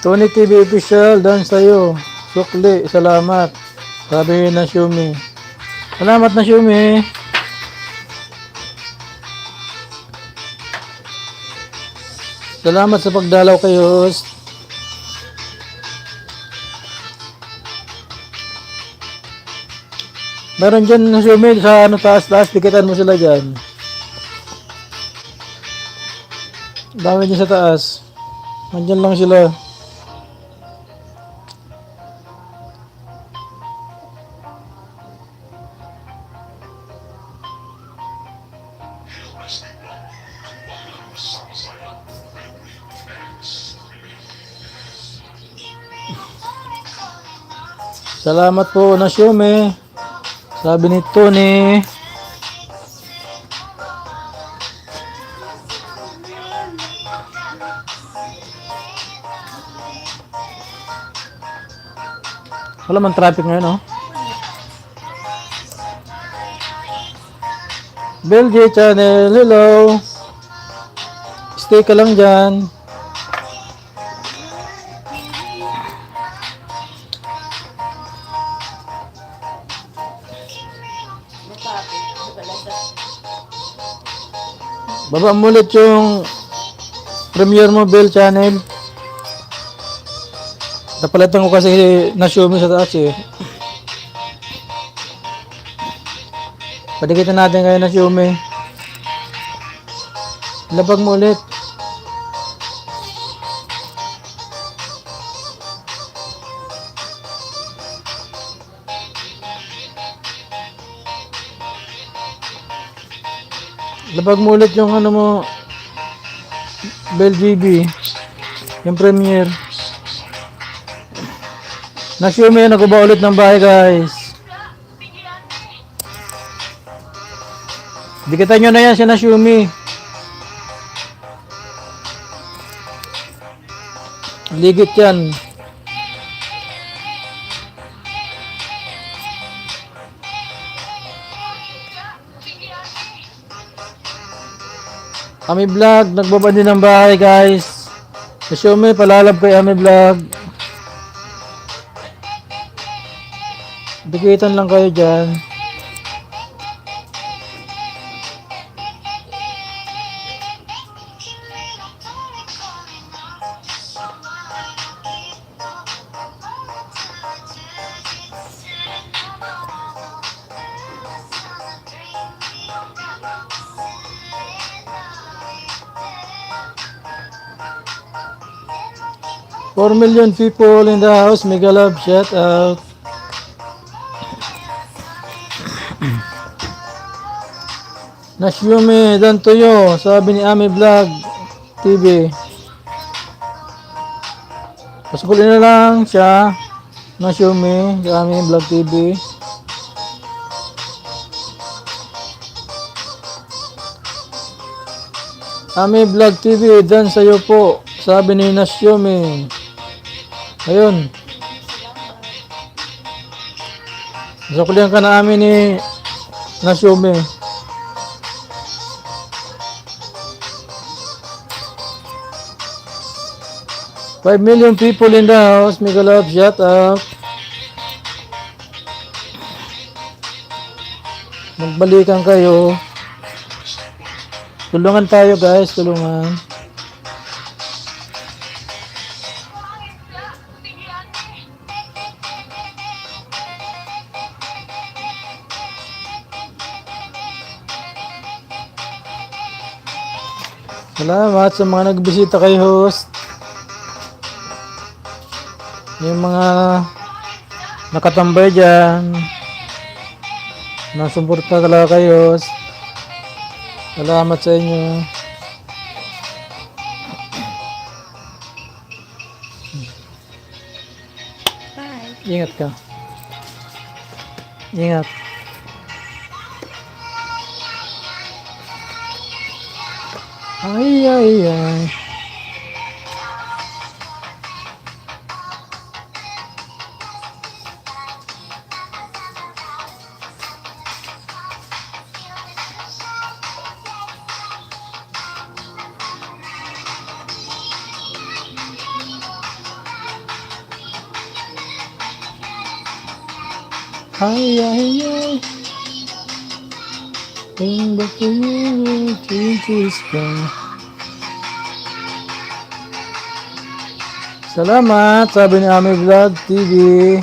Tony TV official, dan sa'yo. Sukli, salamat. Sabi na Xiaomi. Salamat na Xiaomi. Salamat sa pagdalaw kayo. Meron dyan na Xiaomi sa taas-taas. Dikitan mo sila dyan. Dami dyan sa taas. Nandyan lang sila. Salamat po na Xiaomi. Sabi ni Tony. Wala man traffic ngayon, oh. Belgi channel, hello. Stay ka lang dyan. Baba mo ulit yung premiere mo, Bell channel. Napalitan ko kasi na Xiaomi sa taas eh. Padikitan natin ngayon na Xiaomi. Labag mo ulit. Labag mo ulit yung ano mo, Bell GB, yung premiere. Na Xiaomi, nakuha ulit ng bahay guys. Dikitan nyo na yan siya na Xiaomi. Ligit yan. Ami Vlog, nagbaba din ng bahay guys. Sa Xiaomi, palalab kay Ami Vlog. Dikitan lang kayo dyan. Four million people in the house. Mega love, shout out. Nasyumi, dan tuyo, sabi ni Ami Vlog TV. Pasukulin na lang siya. Nasyumi, si Ami Vlog TV. Ami Vlog TV, dan sa'yo po, sabi ni Nasyumi. Ayun. Pasukulin ka na amin ni Nasyumi. 5 million people in the house. Mega love, shout out. Magbalikan kayo. Tulungan tayo guys, tulungan. Salamat sa mga nagbisita kay host. Yung mga nakatambay dyan, nasuporta talaga kayo. Salamat sa inyo. Bye. Ingat ka. Ingat. Ay, ay, ay. Ay, ay, ay. Bring back to you, Jesus ka. Salamat, sabi ni Ami Vlog TV.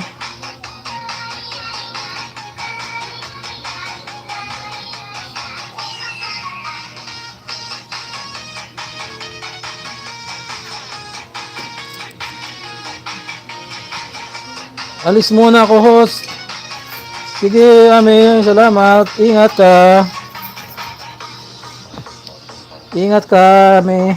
Alis muna ako, host. Sige, Ami, salamat. Ingat ka. Ingat ka, Ami.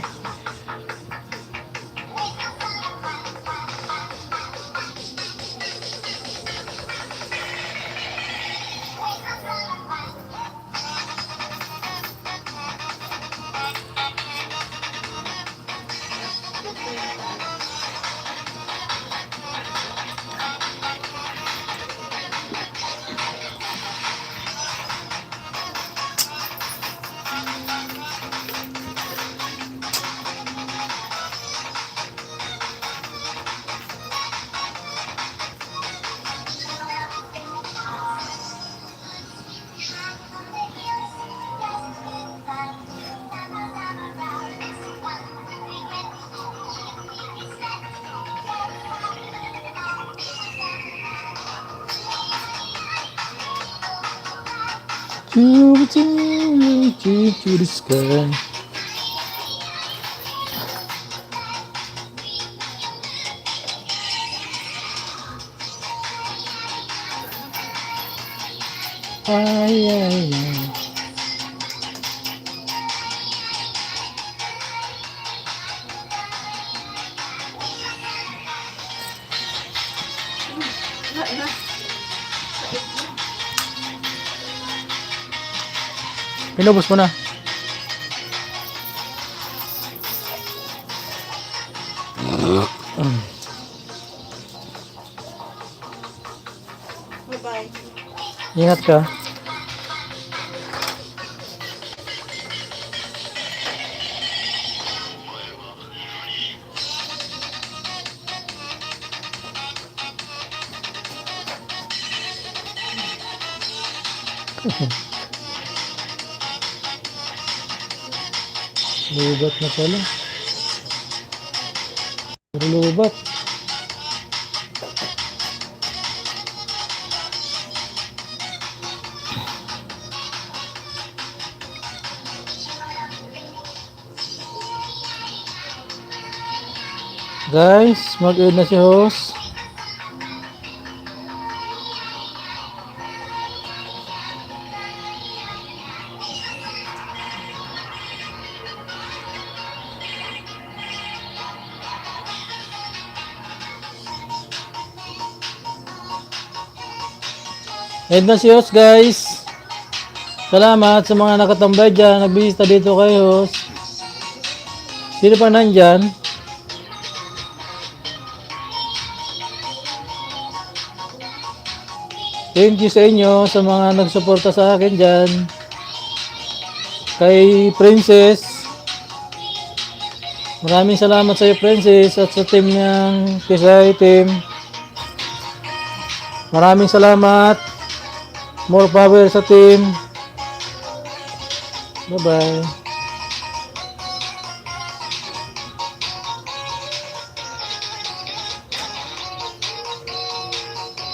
To the sky. Ay, ay, ay. Pinubos mo na. Bye-bye. Ingat ka. Lubat na pala. Lubat. Guys, mag-end na si host. End na si host, guys. Salamat sa mga nakatambay dyan, nagbisita dito kay host. Sino pa nandyan? Thank you sa inyo, sa mga nagsuporta sa akin dyan. Kay Princess. Maraming salamat sa iyo, Princess, at sa team ng Kisay team. Maraming salamat. More power sa team. Bye-bye.